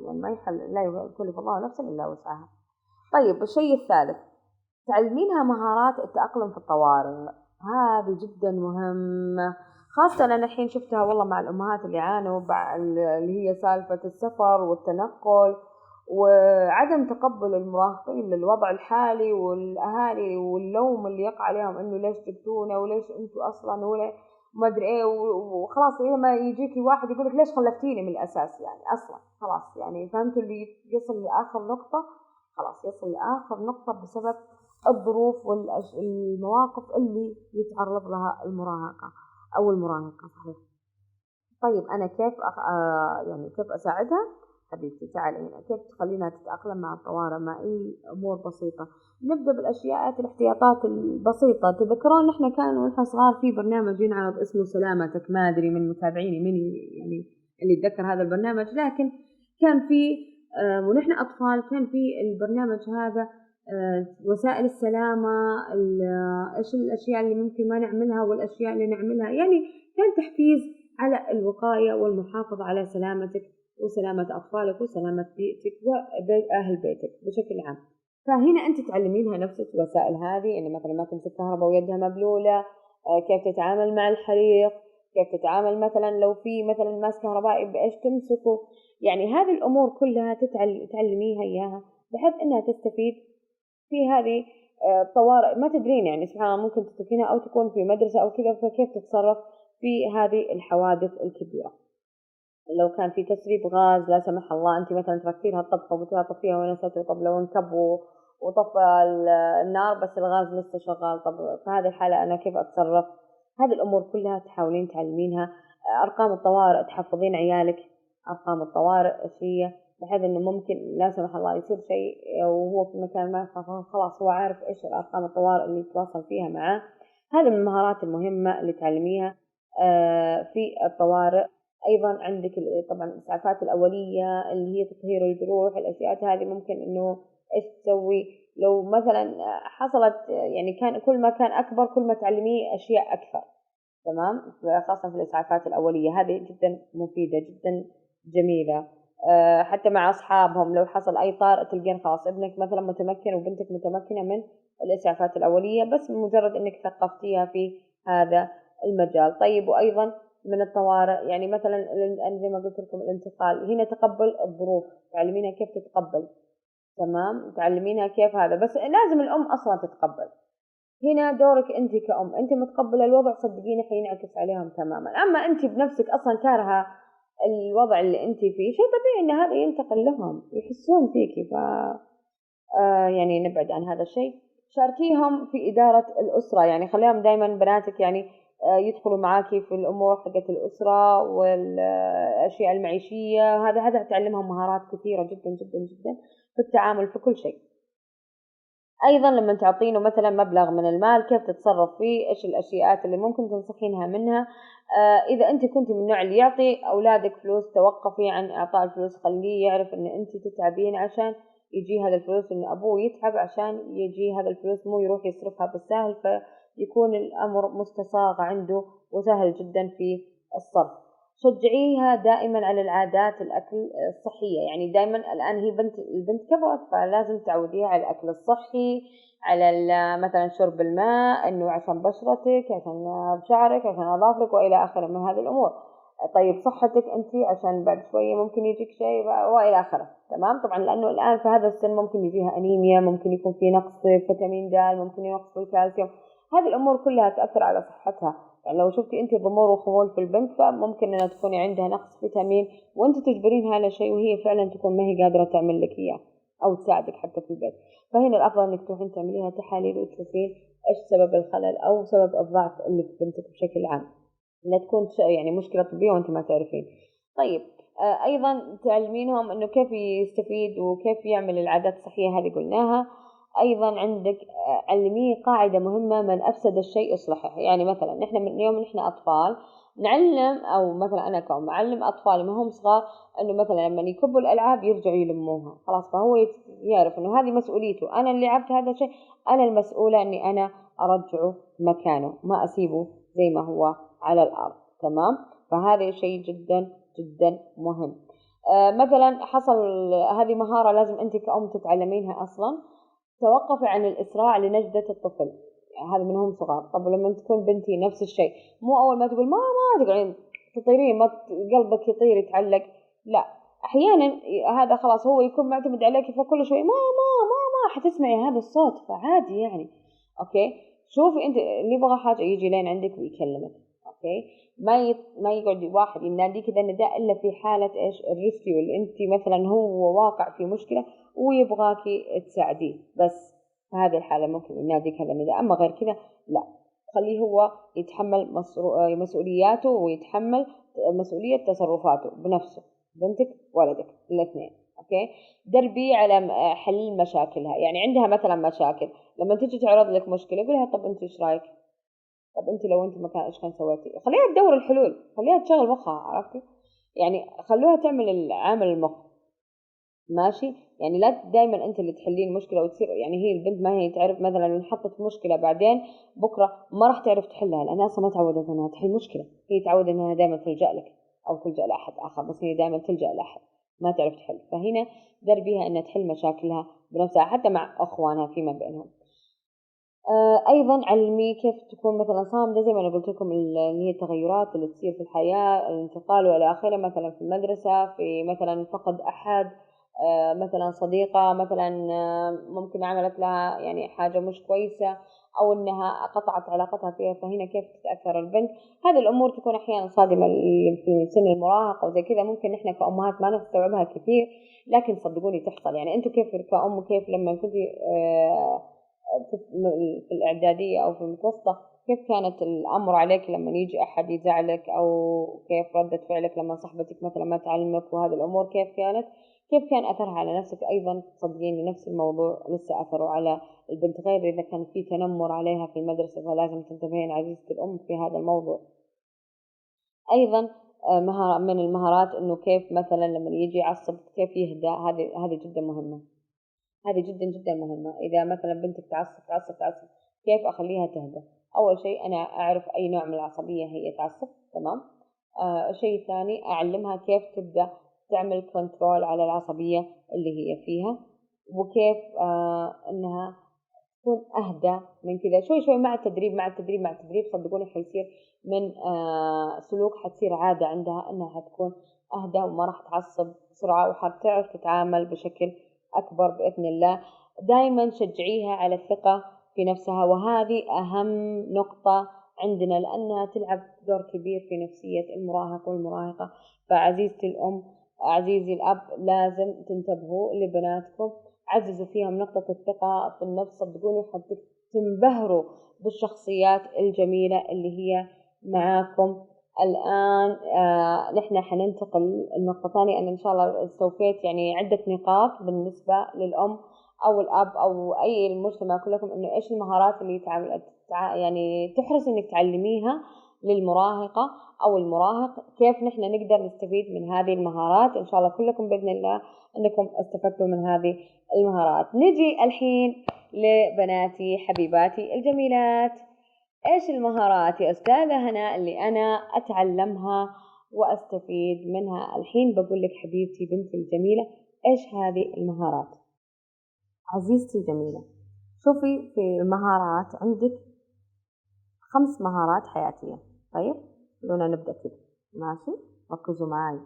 يعني ما لا يكلف الله نفسا إلا وسعها. طيب الشيء الثالث، تعلمينها مهارات التأقلم في الطوارئ. هذه جدا مهمة، خاصة أنا الحين شفتها والله مع الأمهات اللي عانوا اللي هي سالفة السفر والتنقل، وعدم تقبل المراهقين للوضع الحالي، والأهالي واللوم اللي يقع عليهم إنه ليش جبتونا، وليش أنتوا أصلا، ولا ما أدري إيه، وخلاص لما يجيكي واحد يقولك ليش خلفتيني من الأساس، يعني أصلا خلاص، يعني فهمت اللي يصل لآخر نقطة، خلاص يصل لآخر نقطة بسبب الظروف والمواقف اللي يتعرض لها المراهقة أو المراهقة. صحيح. طيب أنا كيف يعني كيف أساعدها؟ حبيبتي تعالي هنا، كيف تخلينها تتأقلم مع الطوارئ مع أي أمور بسيطة. نبدأ بالأشياء الاحتياطات البسيطة. تذكرون نحن كان ونحن صغار في برنامج ينعرض اسمه سلامتك، ما أدري من متابعيني من يعني اللي يتذكر هذا البرنامج، لكن كان في ونحن أطفال كان في البرنامج هذا وسائل السلامة، إيش الأشياء اللي ممكن ما نعملها والأشياء اللي نعملها، يعني كان تحفيز على الوقاية والمحافظة على سلامتك وسلامة أطفالك وسلامة بيئتك وأهل بيتك بشكل عام. فهنا أنت تعلمينها نفس الوسائل هذه، يعني مثلا ما تمسك كهرباء ويدها مبلولة، كيف تتعامل مع الحريق، كيف تتعامل مثلا لو في مثلا ماس كهربائي بإيش تمسكه. يعني هذه الأمور كلها تعلميها إياها بحيث أنها تستفيد في هذه الطوارئ. ما تدرين يعني سبحان الله ممكن تتركينها أو تكون في مدرسة أو كذا، فكيف تتصرف في هذه الحوادث الكبيرة. لو كان في تسريب غاز لا سمح الله، أنت مثلا تركتينها الطبخة وبتها طفيها ونسيتي، طب لو انكب وطفى النار بس الغاز لسه شغال، طب في هذه الحالة أنا كيف أتصرف؟ هذه الأمور كلها تحاولين تعلمينها. أرقام الطوارئ تحفظين عيالك أرقام الطوارئ إيش هي، بحيث إنه ممكن لا سمح الله يصير شيء وهو في مكان ما، خلاص هو عارف إيش الأرقام الطوارئ اللي يتواصل فيها معاه. هذه من المهارات المهمة اللي تعلميها في الطوارئ. أيضا عندك طبعا الإسعافات الأولية اللي هي تطهير الجروح، الأشياء هذه ممكن إنه إيش تسوي لو مثلا حصلت، يعني كان كل ما كان أكبر كل ما تعلميه أشياء أكثر، تمام، خاصة في الإسعافات الأولية. هذه جدا مفيدة جدا جميلة. حتى مع أصحابهم لو حصل أي طارئ تلقين خلاص ابنك مثلا متمكن وبنتك متمكنة من الإسعافات الأولية، بس بمجرد أنك ثقفتيها في هذا المجال. طيب وأيضا من الطوارئ يعني مثلا زي ما قلت لكم الانتقال، هنا تقبل الظروف، تعلمينها كيف تتقبل، تمام، تعلمينها كيف هذا، بس لازم الأم أصلا تتقبل. هنا دورك أنت كأم، أنت متقبلة الوضع صدقيني حينعكس عليهم تماما. أما أنت بنفسك أصلا كارهة الوضع اللي أنت فيه، شيء طبيعي أن هذا ينتقل لهم، يحسون فيكي. يعني نبعد عن هذا الشيء. شاركيهم في إدارة الأسرة، يعني خليهم دائما بناتك يعني يدخلوا معاكي في الأمور حقت الأسرة والأشياء المعيشية. هذا تعلمهم مهارات كثيرة جدا جدا جدا في التعامل في كل شيء. أيضا لما تعطينه مثلا مبلغ من المال كيف تتصرف فيه، إيش الأشياء اللي ممكن تنصحينها منها. إذا أنت كنت من النوع اللي يعطي أولادك فلوس، توقفي عن إعطاء الفلوس، خليه يعرف أن أنت تتعبين عشان يجي هذا الفلوس، أن أبوه يتعب عشان يجي هذا الفلوس، مو يروح يصرفها بالسهل، فيكون الأمر مستصاغ عنده وسهل جدا في الصرف. شجعيها دائما على العادات الأكل الصحية، يعني دائما الآن هي البنت كبرت فلازم تعوديها على الأكل الصحي، على مثلا شرب الماء، إنه عشان بشرتك، عشان شعرك، عشان أظافرك وإلى آخره من هذه الأمور. طيب صحتك أنت عشان بعد شوية ممكن يجيك شيء وإلى آخره، تمام. طبعا لأنه الآن في هذا السن ممكن يجيها أنيميا، ممكن يكون في نقص في فيتامين د، ممكن ينقص في الكالسيوم. هذه الأمور كلها تأثر على صحتها. يعني لو شفتي أنت ضمور وخمول في البنت فممكن أنها تكوني عندها نقص فيتامين وأنت تجبرينها على شيء وهي فعلا تكون ما هي قادرة تعمل لك إياه أو تساعدك حتى في البيت. فهنا الأفضل أنك تروحين تعمليها تحاليل وتشوفين إيش سبب الخلل أو سبب الضعف اللي في بنتك بشكل عام، لا تكون يعني مشكلة طبية وأنت ما تعرفين. طيب أيضا تعلمينهم أنه كيف يستفيد وكيف يعمل العادات الصحية، هذه قلناها. أيضا عندك علميه قاعدة مهمة: من أفسد الشيء يصلحه. يعني مثلا نحن من يوم نحن أطفال نعلم، أو مثلا أنا كأم أعلم أطفالي ما هم صغار أنه مثلا لما يكبوا الألعاب يرجعوا يلموها، خلاص فهو يعرف أنه هذه مسؤوليته، أنا اللي لعبت هذا الشيء أنا المسؤولة أني أنا أرجعه مكانه، ما أسيبه زي ما هو على الأرض، تمام. فهذا شيء جدا جدا مهم. مثلا حصل هذه مهارة لازم أنت كأم تتعلمينها أصلا: توقفي عن الإسراع لنجدة الطفل. يعني هذا منهم صغار. طب لما تكون بنتي نفس الشيء، مو أول ما تقول ماما تقعدين تطيرين، ما قلبك يطير يتعلق، لا، أحيانا هذا خلاص هو يكون معتمد عليك، فكل شوي ماما حتسمعي هذا الصوت، فعادي يعني. أوكي، شوفي أنت اللي يبغى حاجة يجي لين عندك ويكلمك. أوكي، ما يقعد واحد ينادي كذا نداء إلا في حالة إيش الريسكيو، اللي أنت مثلا هو واقع في مشكلة ويبغاكي تساعديه، بس في هذه الحالة ممكن يناديك هذا النداء. أما غير كذا لا، خليه هو يتحمل مسؤولياته ويتحمل مسؤولية تصرفاته بنفسه، بنتك ولدك الاثنين. اوكي، دربي على حل مشاكلها. يعني عندها مثلا مشاكل، لما تيجي تعرض لك مشكله قولها طب انت ايش رايك؟ طب انت لو انت مكان ايش كان سويتي؟ خليها تدور الحلول، خليها تشغل مخها، عرفتي؟ يعني خلوها تعمل العامل المخ. ماشي، يعني لا دائما انت اللي تحلين المشكله وتصير يعني هي البنت ما هي تعرف مثلا ان حطت في مشكله بعدين بكره ما راح تعرف تحلها، لانها اصلا ما تعودت انها تحل مشكله، هي تعودت انها دائما تلجا لك او تلجا لاحد اخر، بس هي دائما تلجا لاحد ما تعرف تحل. فهنا دربيها انها تحل مشاكلها بنفسها حتى مع اخوانها فيما بينهم. ايضا علمي كيف تكون مثلا صامده، زي ما انا قلت لكم اللي هي التغيرات اللي تصير في الحياه، الانتقال والى اخره، مثلا في المدرسه، في مثلا فقد احد، مثلا صديقه مثلا ممكن عملت لها يعني حاجه مش كويسه، او انها قطعت علاقتها فيها، فهنا كيف تتاثر البنت. هذه الامور تكون احيانا صادمه في سن المراهقه وزي كذا، ممكن احنا كامهات ما نستوعبها كثير، لكن صدقوني تحصل. يعني انتم كيف كأم، كيف لما كنت في الإعدادية أو في المتوسطة كيف كانت الأمر عليك لما يجي أحد يزعلك، أو كيف ردة فعلك لما صاحبتك مثلا ما تعلمك، وهذه الأمور كيف كانت، كيف كان أثرها على نفسك. أيضا صدقيني نفس الموضوع لسه أثره على البنت، غير إذا كان في تنمر عليها في المدرسة، فلازم تنتبهين عزيزة الأم في هذا الموضوع. أيضا من المهارات إنه كيف مثلا لما يجي يعصب كيف يهدى، هذه جدا مهمة، هذه جدا جدا مهمة. إذا مثلا بنتك تعصب كيف أخليها تهدى؟ أول شيء أنا أعرف أي نوع من العصبية هي تعصب، تمام. الشيء الثاني أعلمها كيف تبدأ تعمل كنترول على العصبية اللي هي فيها، وكيف أنها تكون أهدى من كذا شوي شوي مع التدريب صدقوني حيصير من سلوك، حتصير عادة عندها أنها تكون أهدى وما راح تعصب بسرعة، وحتعرف تتعامل بشكل أكبر بإذن الله. دائما شجعيها على الثقة في نفسها، وهذه أهم نقطة عندنا لأنها تلعب دور كبير في نفسية المراهق والمراهقة. فعزيزتي الأم، عزيزي الأب، لازم تنتبهوا لبناتكم، عززوا فيهم نقطة الثقة في النفس. صدقوني تنبهروا بالشخصيات الجميلة اللي هي معاكم. الآن نحن حننتقل النقطة الثانية. أنا إن شاء الله استوفيت يعني عدة نقاط بالنسبة للأم أو الأب أو أي المجتمع كلكم، إنه إيش المهارات اللي يعني تحرص إنك تعلميها للمراهقة أو المراهق، كيف نحن نقدر نستفيد من هذه المهارات. إن شاء الله كلكم بإذن الله أنكم استفدتوا من هذه المهارات. نجي الحين لبناتي حبيباتي الجميلات، إيش المهارات يا أستاذة هنا اللي أنا أتعلمها وأستفيد منها؟ الحين بقول لك حبيبتي بنتي الجميلة إيش هذه المهارات. عزيزتي الجميلة، شوفي في المهارات عندك 5 مهارات حياتية. طيب خلونا نبدأ كده، ماشي؟ ركزوا معي.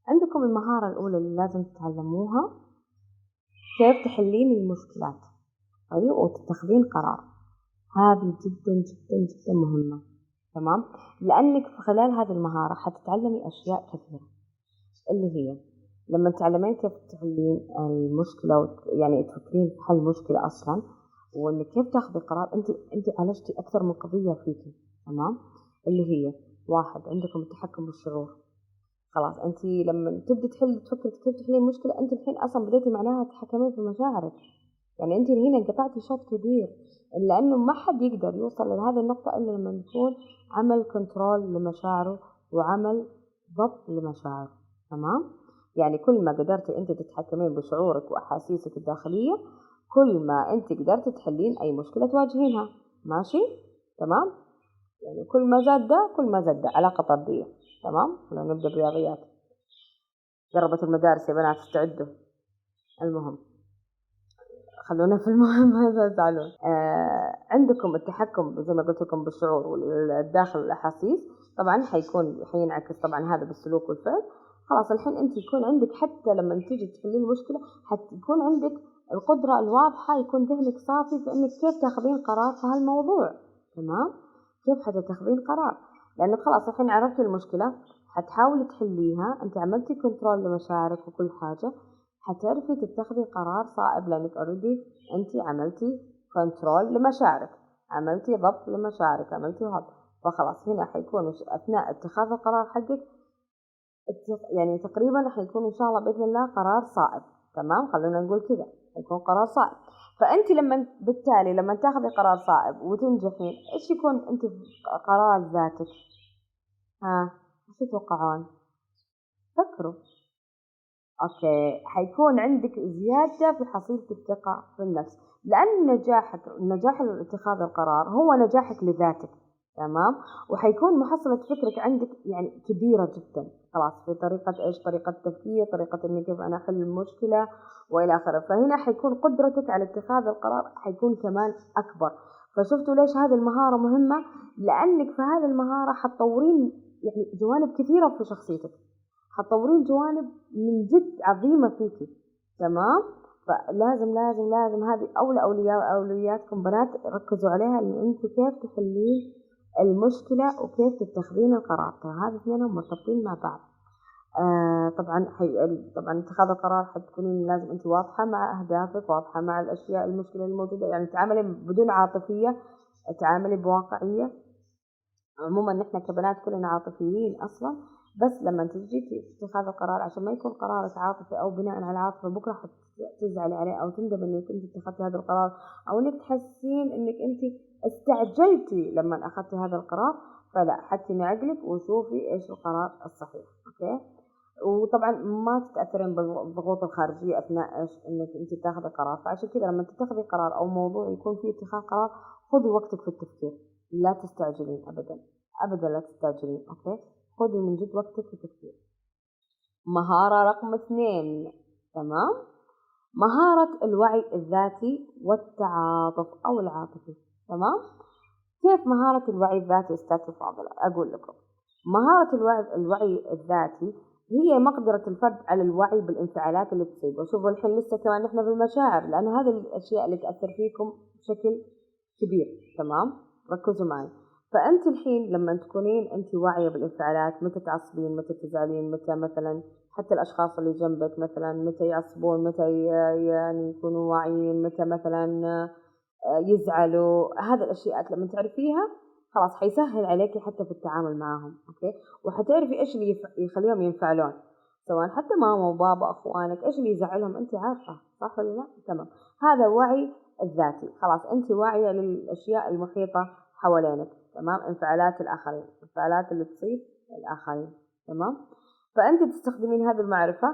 عندكم المهارة الأولى اللي لازم تتعلموها كيف تحلين المشكلات، طيب، وتتخذين قرار. هذه جدا جدا جدا مهمة، تمام؟ لأنك في خلال هذه المهارة حتتعلمي أشياء كثيرة، اللي هي لما تعلمين كيف تحلين المشكلة يعني تفكرين في حل مشكلة أصلا، وإنك كيف تاخذي قرار. أنت عالجتي أكثر من قضية فيكي، تمام؟ اللي هي 1 عندكم التحكم بالشعور. خلاص أنت لما تبدي تفكري كيف تحلين المشكلة، أنت الحين أصلا بديتي معناها تتحكمين في مشاعرك. يعني أنت هنا انقطعتي شوط كبير، لأنه ما حد يقدر يوصل لهذه النقطة إلا لما يكون عمل كنترول لمشاعره وعمل ضبط لمشاعره، تمام؟ يعني كل ما قدرتي أنت تتحكمين بشعورك وأحاسيسك الداخلية، كل ما أنت قدرتي تحلين أي مشكلة تواجهينها، ماشي؟ تمام؟ يعني كل ما زاد ده كل ما زاد ده، علاقة طردية، تمام؟ خلينا نبدأ برياضيات. قربت المدارس يا بنات، استعدوا. المهم خلونا في المهم هذا تزعلون. عندكم التحكم زي ما قلت لكم بالشعور والداخل والأحاسيس، طبعا حينعكس طبعا هذا بالسلوك والفعل. خلاص الحين أنت يكون عندك حتى لما تيجي تحلين المشكلة حتكون عندك القدرة الواضحة، يكون ذهنك صافي في إنك كيف تاخذين قرار في هالموضوع، تمام؟ كيف حتتخذين قرار؟ لأنك خلاص الحين عرفتي المشكلة، حتحاولي تحليها، أنت عملتي كنترول لمشاعرك وكل حاجة، حتعرفي تتخذي قرار صائب لأنك أوريدي أنت عملتي كنترول لمشاعرك، عملتي ضبط لمشاعرك، عملتي هذا. فخلاص هنا حيكون أثناء اتخاذ القرار حقك يعني تقريبا حيكون إن شاء الله بإذن الله قرار صائب. تمام، خلونا نقول كذا، حيكون قرار صائب. فأنت بالتالي لما تاخذي قرار صائب وتنجحين، إيش يكون أنت في قرار ذاتك؟ إيش تتوقعون؟ فكروا. أوكي، حيكون عندك زيادة في حصيلة الثقة في النفس، لأن نجاح اتخاذ القرار هو نجاحك لذاتك. تمام، وحيكون محصلة فكرك عندك يعني كبيرة جدا، خلاص في طريقة إيش؟ طريقة تفكير، طريقة إني كيف أنا أحل المشكلة وإلى آخره. فهنا حيكون قدرتك على اتخاذ القرار حيكون كمان أكبر. فشفتوا ليش هذه المهارة مهمة؟ لأنك في هذه المهارة حتطورين يعني جوانب كثيرة في شخصيتك، حتطورين جوانب من جد عظيمة فيكي. تمام، فلازم لازم لازم هذه أولوياتكم بنات، ركزوا عليها، إن أنت كيف تحلين المشكلة وكيف تتخذين القرار. هذه اثنينهم مرتبطين مع بعض. طبعا اتخاذ القرار حتكونين لازم أنت واضحة مع أهدافك، واضحة مع الأشياء المشكلة الموجودة، يعني تعاملي بدون عاطفية، تعاملي بواقعية. عموما نحن كبنات كلنا عاطفيين أصلا، بس لما تجي في اتخاذ القرار عشان ما يكون قرارك عاطفي أو بناء على العاطفة بكرة حتزعلي عليه أو تندم إنك أنت اتخذتي هذا القرار، أو إنك تحسين إنك أنت استعجلتي لما أخذتي هذا القرار. فلا، حتى عقلك وشوفي إيش القرار الصحيح. أوكي، وطبعا ما تتأثرين بالضغوط الخارجية أثناء إيش إنك أنت تاخذي قرار. فعشان كذا لما تتخذي قرار أو موضوع يكون فيه اتخاذ قرار، خذي وقتك في التفكير، لا تستعجلين أبدا أبدا، لا تستعجلين. أوكي، خذي من جد وقتك في التفكير. مهارة رقم 2، تمام، مهارة الوعي الذاتي والتعاطف أو العاطفي. تمام، كيف مهارة الوعي الذاتي أستاذتي الفاضلة؟ أقول لكم، مهارة الوعي الذاتي هي مقدرة الفرد على الوعي بالانفعالات اللي تصيبه. شوفوا الحين لسه كمان نحن بالمشاعر، لأن هذه الأشياء اللي تأثر فيكم بشكل كبير. تمام، ركزوا معي. فأنت الحين لما تكونين أنت واعية بالانفعالات، متى تعصبين، متى تزعلين، متى مثلا حتى الأشخاص اللي جنبك مثلا متى يعصبون، متى يعني يكونوا واعيين، متى مثلا يزعلوا، هذه الأشياء لما تعرفيها خلاص حيسهل عليكي حتى في التعامل معهم. أوكي، وحتعرفي إيش اللي يخليهم ينفعلون، سواء حتى ماما وبابا أخوانك، إيش اللي يزعلهم أنت عارفة، صح ولا لا؟ تمام، هذا وعي الذاتي. خلاص أنت واعية للأشياء المحيطة حوالينك. تمام، انفعالات الآخرين، انفعالات اللي تصيب الآخرين. تمام، فأنت تستخدمين هذه المعرفة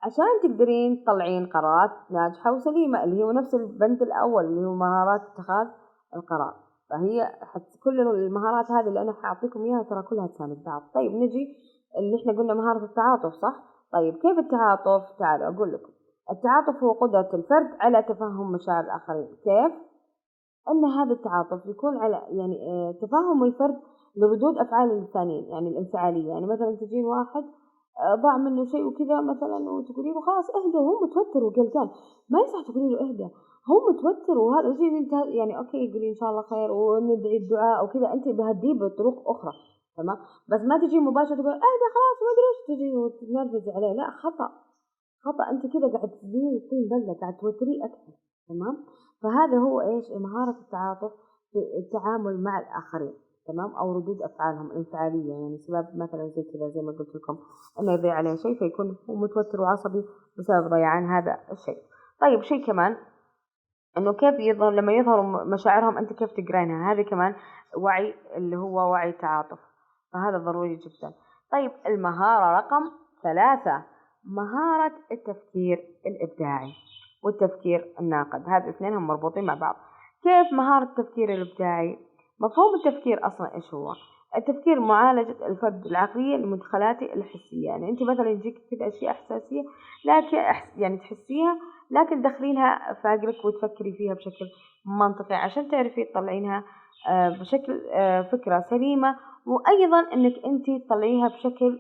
عشان تقدرين تطلعين قرارات ناجحة وسليمة، اللي هو نفس البند الأول اللي هو مهارات اتخاذ القرار. فهي كل المهارات هذه اللي أنا حأعطيكم إياها ترى كلها تساند بعض. طيب نجي اللي إحنا قلنا مهارة التعاطف، صح؟ طيب كيف التعاطف؟ تعالوا أقول لكم. التعاطف هو قدرة الفرد على تفهم مشاعر الآخرين. كيف؟ أن هذا التعاطف يكون على يعني تفهم الفرد لردود أفعال الثانيين، يعني الانفعالية. يعني مثلا تجين واحد ضاع منه شيء وكذا مثلا، وتقولي له خلاص اهدى، هو متوتر وقلقان، ما يصح تقولي له اهدى، هو متوتر وهذا وزي انت يعني اوكي يقولي ان شاء الله خير وندعي الدعاء وكذا، انت بهديه بطرق اخرى. تمام، بس ما تجي مباشرة تقول اهدى خلاص ما ادري ايش، تجي وتنرفزي عليه، لا، خطأ، انت كذا قاعد تزيدين الطين بلة، قاعد توتريه اكثر. تمام، فهذا هو ايش؟ مهارة التعاطف في التعامل مع الآخرين. تمام، أو ردود أفعالهم الانفعالية، يعني سبب مثلا زي كذا زي ما قلت لكم إنه يضيع عليه شيء فيكون هو متوتر وعصبي بسبب ضيعان هذا الشيء. طيب شيء كمان إنه كيف يظهر لما يظهروا مشاعرهم، أنت كيف تقرينها، هذه كمان وعي اللي هو وعي تعاطف، فهذا ضروري جدا. طيب المهارة رقم 3، مهارة التفكير الإبداعي والتفكير الناقد. هذه الاثنين مربوطين مع بعض. كيف مهارة التفكير الإبداعي؟ مفهوم التفكير أصلا إيش هو؟ التفكير معالجة الفرد العقلية لمدخلاته الحسية. يعني أنت مثلا يجيك كده أشياء إحساسية لكن يعني تحسيها، لكن تدخلينها في عقلك وتفكري فيها بشكل منطقي عشان تعرفي تطلعينها بشكل فكرة سليمة، وأيضا أنك أنت تطلعيها بشكل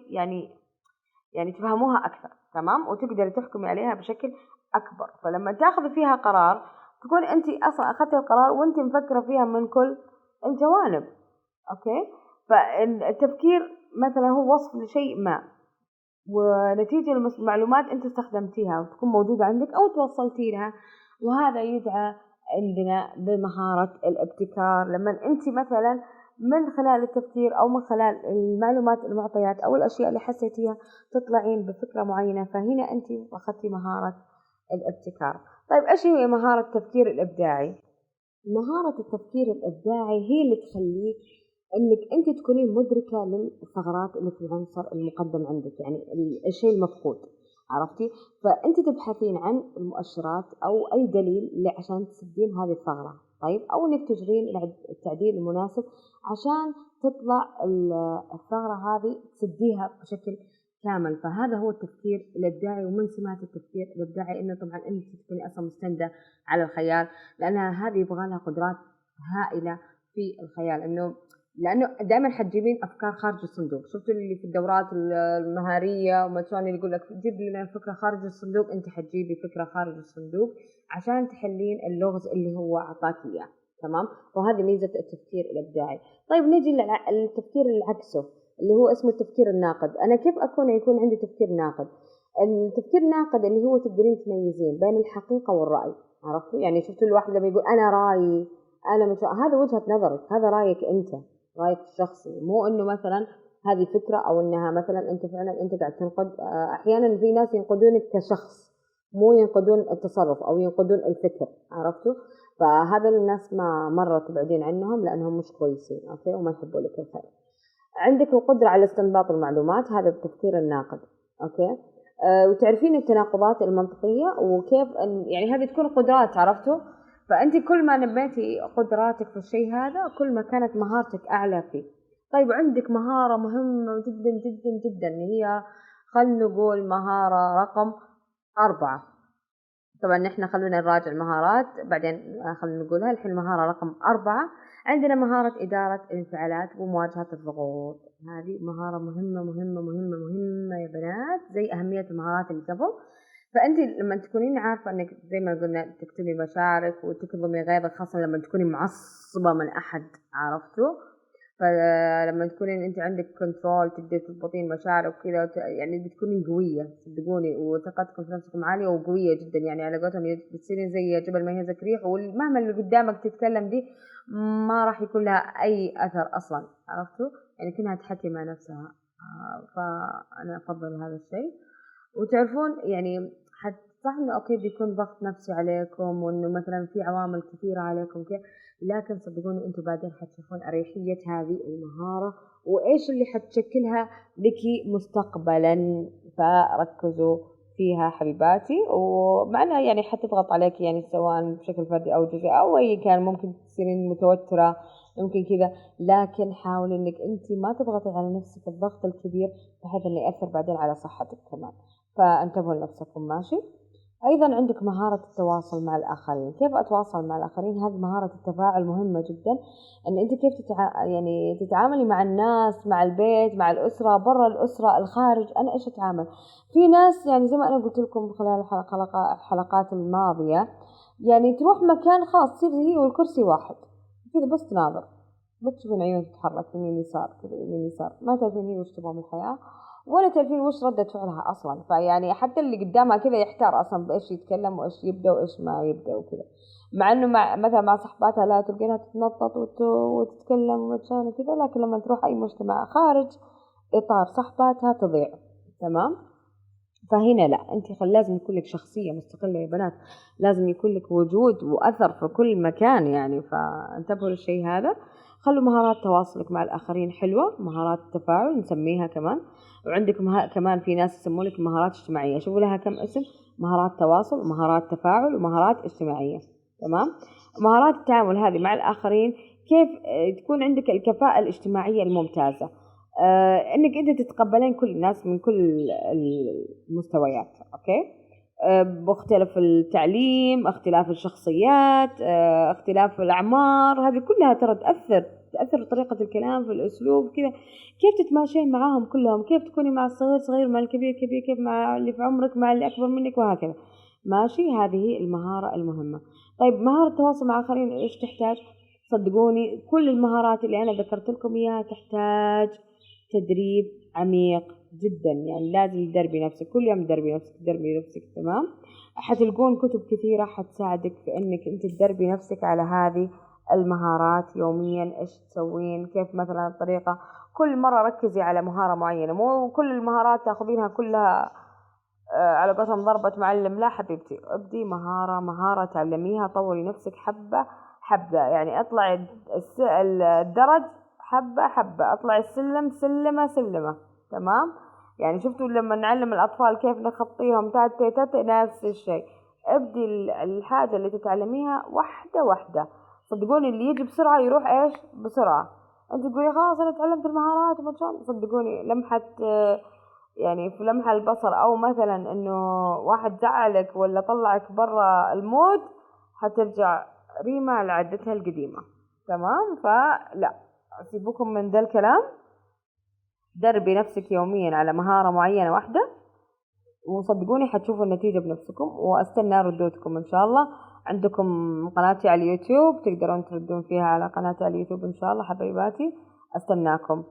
يعني تفهموها أكثر. تمام، وتقدري تحكمي عليها بشكل أكبر. فلما تاخذي فيها قرار تكون أنت أصلا أخذتي القرار وأنت مفكرة فيها من كل الجوانب. أوكي، فالتفكير مثلا هو وصف لشيء ما ونتيجة المعلومات أنت استخدمتيها وتكون موجودة عندك أو توصلتي لها، وهذا يدعى عندنا بمهارة الابتكار. لما أنت مثلا من خلال التفكير أو من خلال المعلومات المعطيات أو الأشياء اللي حسيتيها تطلعين بفكرة معينة، فهنا أنت أخذتي مهارة الابتكار. طيب إيش هي مهارة التفكير الإبداعي؟ مهارة التفكير الإبداعي هي اللي تخليك إنك أنت تكونين مدركة للثغرات اللي في العنصر المقدم عندك، يعني الشيء المفقود، عرفتي؟ فأنت تبحثين عن المؤشرات أو أي دليل عشان تسدين هذه الثغرة، طيب، أو إنك تجرين التعديل المناسب عشان تطلع الثغرة هذه تسديها بشكل كامل. فهذا هو التفكير الإبداعي. ومن سمات التفكير الإبداعي إنه طبعا أنت تكوني أصلا مستندة على الخيال، لأنها هذه يبغى لها قدرات هائلة في الخيال، لأنه دائما حتجيبين أفكار خارج الصندوق. شفتوا اللي في الدورات المهارية وما شلون يقول لك جيب لنا فكرة خارج الصندوق، أنت حتجيبي فكرة خارج الصندوق عشان تحلين اللغز اللي هو عطاك إياه، تمام؟ وهذه ميزة التفكير الإبداعي. طيب نيجي للتفكير العكسه اللي هو اسمه التفكير الناقد. أنا كيف يكون عندي تفكير ناقد؟ التفكير الناقد اللي هو تقدرين تميزين بين الحقيقة والرأي، عرفتوا؟ يعني شفتوا الواحد لما يقول أنا رأيي، هذا وجهة نظرك، هذا رأيك أنت، رأيك الشخصي، مو إنه مثلا هذه فكرة أو إنها مثلا أنت فعلا أنت قاعد تنقد. أحيانا في ناس ينقدونك كشخص، مو ينقدون التصرف أو ينقدون الفكر، عرفتوا؟ فهذا الناس ما مرة تبعدين عنهم لأنهم مش كويسين، أوكي، وما يحبوا لك الخير. عندك القدرة على استنباط المعلومات، هذا التفكير الناقد، أوكي. وتعرفين التناقضات المنطقية وكيف يعني هذه تكون قدرات، عرفتوا؟ فأنت كل ما نميتي قدراتك في الشيء هذا كل ما كانت مهارتك أعلى فيه. طيب عندك مهارة مهمة جدا جدا جدا، هي خلنا نقول مهارة رقم 4. طبعا نحن خلونا نراجع المهارات بعدين خلنا نقولها الحين. مهارة رقم 4 عندنا مهارة إدارة الانفعالات ومواجهة الضغوط. هذه مهارة مهمة مهمة مهمة مهمة يا بنات، زي أهمية المهارات اللي قبل. فأنت لما تكونين عارفة أنك زي ما قلنا تكتبي مشاعرك وتكظمي غيظك، خاصة لما تكوني معصبة من أحد، عرفتوا؟ فلما تكونين أنت عندك كنترول تقدر تضبطين مشاعرك وكذا، يعني بتكونين قوية صدقوني، وثقتكم في نفسكم عالية وقوية جدا، يعني على قولتهم بتصيرين زي جبل ما يهزك ريح، ومهما اللي قدامك تتكلم دي ما راح يكون لها أي أثر أصلا، عرفتوا؟ يعني كأنها تحكي مع نفسها. فأنا أفضل هذا الشيء. وتعرفون يعني صح إنه أوكي بيكون ضغط نفسي عليكم وإنه مثلا في عوامل كثيرة عليكم كيف، لكن صدقوني أنتم بعدين حتشوفون أريحية هذه المهارة وإيش اللي حتشكلها لك مستقبلا. فركزوا فيها حبيباتي، ومعناها يعني حتضغط عليك يعني سواء بشكل فردي أو جزئي أو أي كان، ممكن تصيرين متوترة ممكن كذا، لكن حاولي إنك أنت ما تضغطي على نفسك الضغط الكبير بحيث إنه يأثر بعدين على صحتك كمان. فانتبهوا لنفسكم، ماشي؟ أيضا عندك مهارة التواصل مع الآخرين. كيف أتواصل مع الآخرين؟ هذه مهارة التفاعل مهمة جدا، أن أنت كيف يعني تتعاملي مع الناس، مع البيت، مع الأسرة، برا الأسرة، الخارج. أنا إيش أتعامل؟ في ناس يعني زي ما أنا قلت لكم خلال الحلقات الماضية، يعني تروح مكان خاص تصير هي والكرسي واحد كذا، بس تناظر، بس تشوفين عيون تتحرك يمين يسار كذا يمين يسار، ما تعرفين هي وش تبغى من الحياة ولا تعرفين وش ردة فعلها أصلا. فيعني حتى اللي قدامها كذا يحتار أصلا بإيش يتكلم وإيش يبدأ وإيش ما يبدأ وكذا، مع إنه مثلا مع صحباتها لا تلقينها تتنطط وتتكلم وتشان كذا، لكن لما تروح أي مجتمع خارج إطار صحباتها تضيع، تمام؟ فهنا لا، أنت لازم يكون لك شخصية مستقلة يا بنات، لازم يكون لك وجود وأثر في كل مكان يعني. فانتبهوا للشيء هذا. خلوا مهارات تواصلك مع الآخرين حلوة، مهارات التفاعل نسميها كمان. وعندكم كمان في ناس يسموا لك مهارات اجتماعية، شوفوا لها كم اسم: مهارات تواصل ومهارات تفاعل ومهارات اجتماعية، تمام؟ مهارات التعامل هذه مع الآخرين كيف تكون عندك الكفاءة الاجتماعية الممتازة، انك انت تتقبلين كل الناس من كل المستويات، اوكي، باختلاف التعليم، اختلاف الشخصيات، اختلاف الاعمار، هذه كلها ترى تأثر طريقة الكلام في الاسلوب كذا، كيف تتماشين معاهم كلهم، كيف تكوني مع الصغير صغير، مع الكبير كبير، كيف مع اللي في عمرك مع اللي اكبر منك وهكذا، ماشي؟ هذه المهارة المهمة. طيب مهارة التواصل مع الآخرين ايش تحتاج؟ صدقوني كل المهارات اللي انا ذكرت لكم اياها تحتاج تدريب عميق جدا، يعني لازم تدربي نفسك كل يوم، تدربي نفسك، تمام؟ حتلقون كتب كثيرة حتساعدك في انك انت تدربي نفسك على هذه المهارات يوميا، إيش تسوين، كيف مثلا الطريقة. كل مرة ركزي على مهارة معينة، مو كل المهارات تاخذينها كلها على قسم ضربة معلم. لا حبيبتي، ابدي مهارة مهارة تعلميها، طوري نفسك حبة حبة. يعني اطلعي الدرج حبة حبة، اطلعي السلم سلمة سلمة. تمام؟ يعني شفتوا لما نعلم الأطفال كيف نخطيهم تاتي تاتي، نفس الشيء. ابدي الحاجة اللي تتعلميها واحدة واحدة. صدقوني اللي يجي بسرعة يروح إيش بسرعة. أنت تقولي خلاص أنا تعلمت المهارات وما شاء الله، صدقوني لمحة يعني في لمح البصر، أو مثلا إنه واحد زعلك ولا طلعك برا المود، حترجع ريما لعادتها القديمة. تمام؟ فلا، سيبوكم من ذا الكلام. دربي نفسك يوميا على مهارة معينة واحدة، وصدقوني حتشوفوا النتيجة بنفسكم، وأستنى ردودكم إن شاء الله. عندكم قناتي على اليوتيوب، تقدرون تردون فيها على قناتي على اليوتيوب إن شاء الله حبيباتي. أستناكم.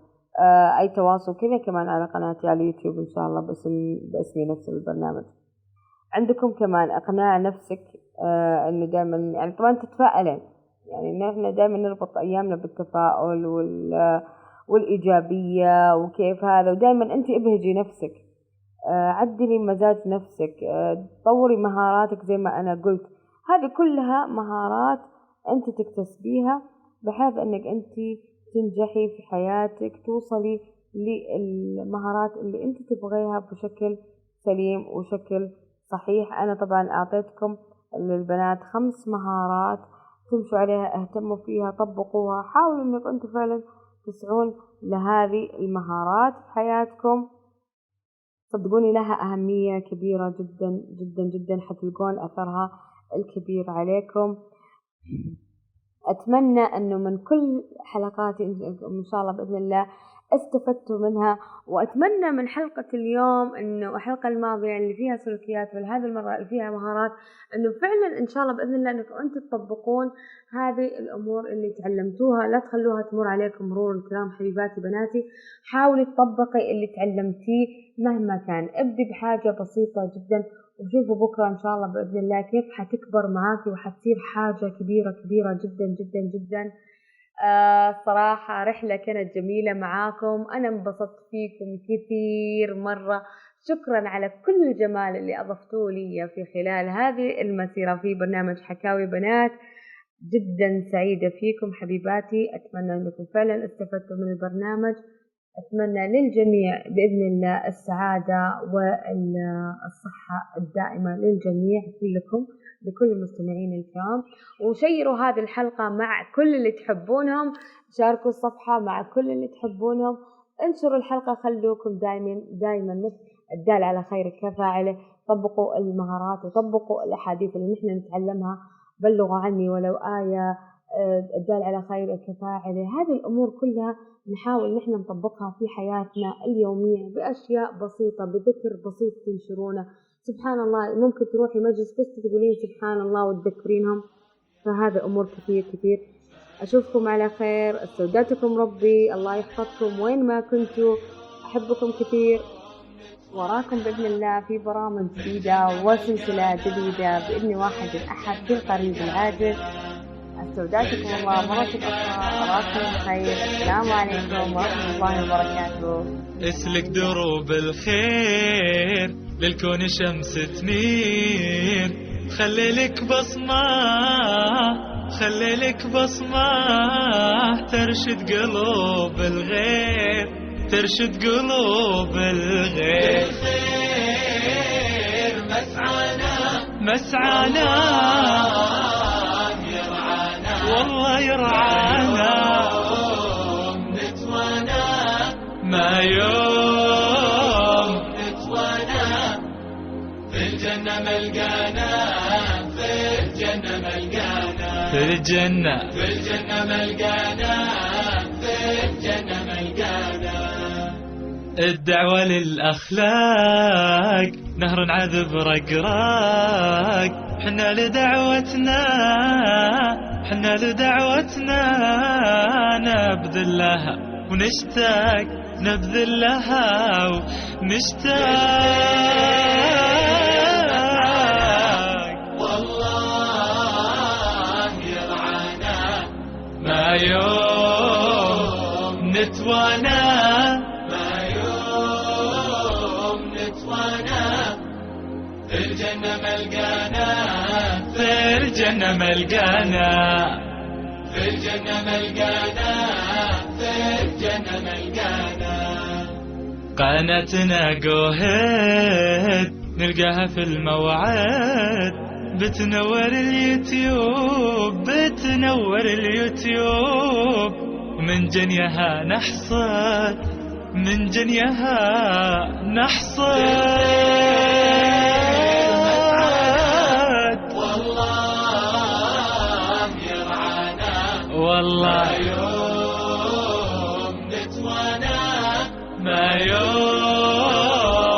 أي تواصل كذا كمان على قناتي على اليوتيوب إن شاء الله باسمي نفس البرنامج. عندكم كمان إقناع نفسك إنه دائما، يعني طبعا تتفائلين، يعني نحن دائما نربط أيامنا بالتفاؤل والإيجابية وكيف هذا، ودائما أنت ابهجي نفسك، عدلي مزاج نفسك، طوري مهاراتك زي ما أنا قلت. هذه كلها مهارات أنت تكتسبيها بحيث أنك أنت تنجحي في حياتك، توصلي للمهارات اللي أنت تبغيها بشكل سليم وشكل صحيح. أنا طبعا أعطيتكم للبنات 5 مهارات تمشوا عليها، اهتموا فيها، طبقوها، حاولوا أنك أنتم فعلا تسعون لهذه المهارات في حياتكم. صدقوني لها أهمية كبيرة جدا جدا جدا، حتلقون أثرها الكبير عليكم. أتمنى أنه من كل حلقاتي إن شاء الله بإذن الله استفدتوا منها، وأتمنى من حلقة اليوم إنه الحلقة الماضية اللي فيها سلوكيات وهذه المرة اللي فيها مهارات، إنه فعلا إن شاء الله بإذن الله إنكم أنتم تطبقون هذه الأمور اللي تعلمتوها. لا تخلوها تمر عليكم مرور الكرام حبيباتي بناتي. حاولي تطبقي اللي تعلمتيه مهما كان. ابدي بحاجة بسيطة جدا، وشوفوا بكرة إن شاء الله بإذن الله كيف حتكبر معاكي وحتصير حاجة كبيرة كبيرة جدا جدا جدا. صراحة رحلة كانت جميلة معاكم، أنا انبسطت فيكم كثير مرة. شكرا على كل الجمال اللي أضفتوه لي في خلال هذه المسيرة في برنامج حكاوي بنات. جدا سعيدة فيكم حبيباتي، أتمنى أنكم فعلا استفدتوا من البرنامج. أتمنى للجميع بإذن الله السعادة والصحة الدائمة للجميع كلكم، لكل المستمعين الكرام. وشيروا هذه الحلقة مع كل اللي تحبونهم، شاركوا الصفحة مع كل اللي تحبونهم، انشروا الحلقة، خلوكم دائما مثل الدال على خير كفاعله. طبقوا المهارات وطبقوا الأحاديث اللي نحن نتعلمها، بلغوا عني ولو آية، الدال على خير كفاعله. هذه الأمور كلها نحاول نحن نطبقها في حياتنا اليومية بأشياء بسيطة، بذكر بسيط تنشرونه. سبحان الله، ممكن تروحي مجلس بس تقولين سبحان الله وتذكرينهم. فهذا أمور كثير كثير. أشوفكم على خير، استودعتكم ربي، الله يحفظكم وين ما كنتوا. أحبكم كثير، وراكم بإذن الله في برامج جديدة وسلسلة جديدة بإذن واحد الأحد في القريب العاجل. استودعتكم الله مرة أخرى، أراكم بخير. السلام عليكم ورحمة الله وبركاته. اسلك دروب الخير للكون شمس تنير، خلي لك بصمة، خلي لك بصمة ترشد قلوب الغير، ترشد قلوب الغير. الخير مسعانا مسعانا، يرعانا والله يرعانا، نتوانا ما يوم نتوانا، في الجنة ملقانا، في الجنة ملقانا، في الجنة، في الجنة ملقانا، في الجنة ملقانا. الدعوة للأخلاق نهر عذب رقراق، حنا لدعوتنا، حنا لدعوتنا نبذل لها ونشتاق، نبذل لها ونشتاق. والله يرعانا ما يوم نتوانا، ما يوم نتوانا، في الجنة ملقانا، في الجنة ملقانا، في الجنة ملقانا، في الجنة ملقانا. قناتنا جوهد نلقاها في الموعد، بتنور اليوتيوب، بتنور اليوتيوب، من جنيها نحصد، من جنيها نحصد. والله يرعانا، والله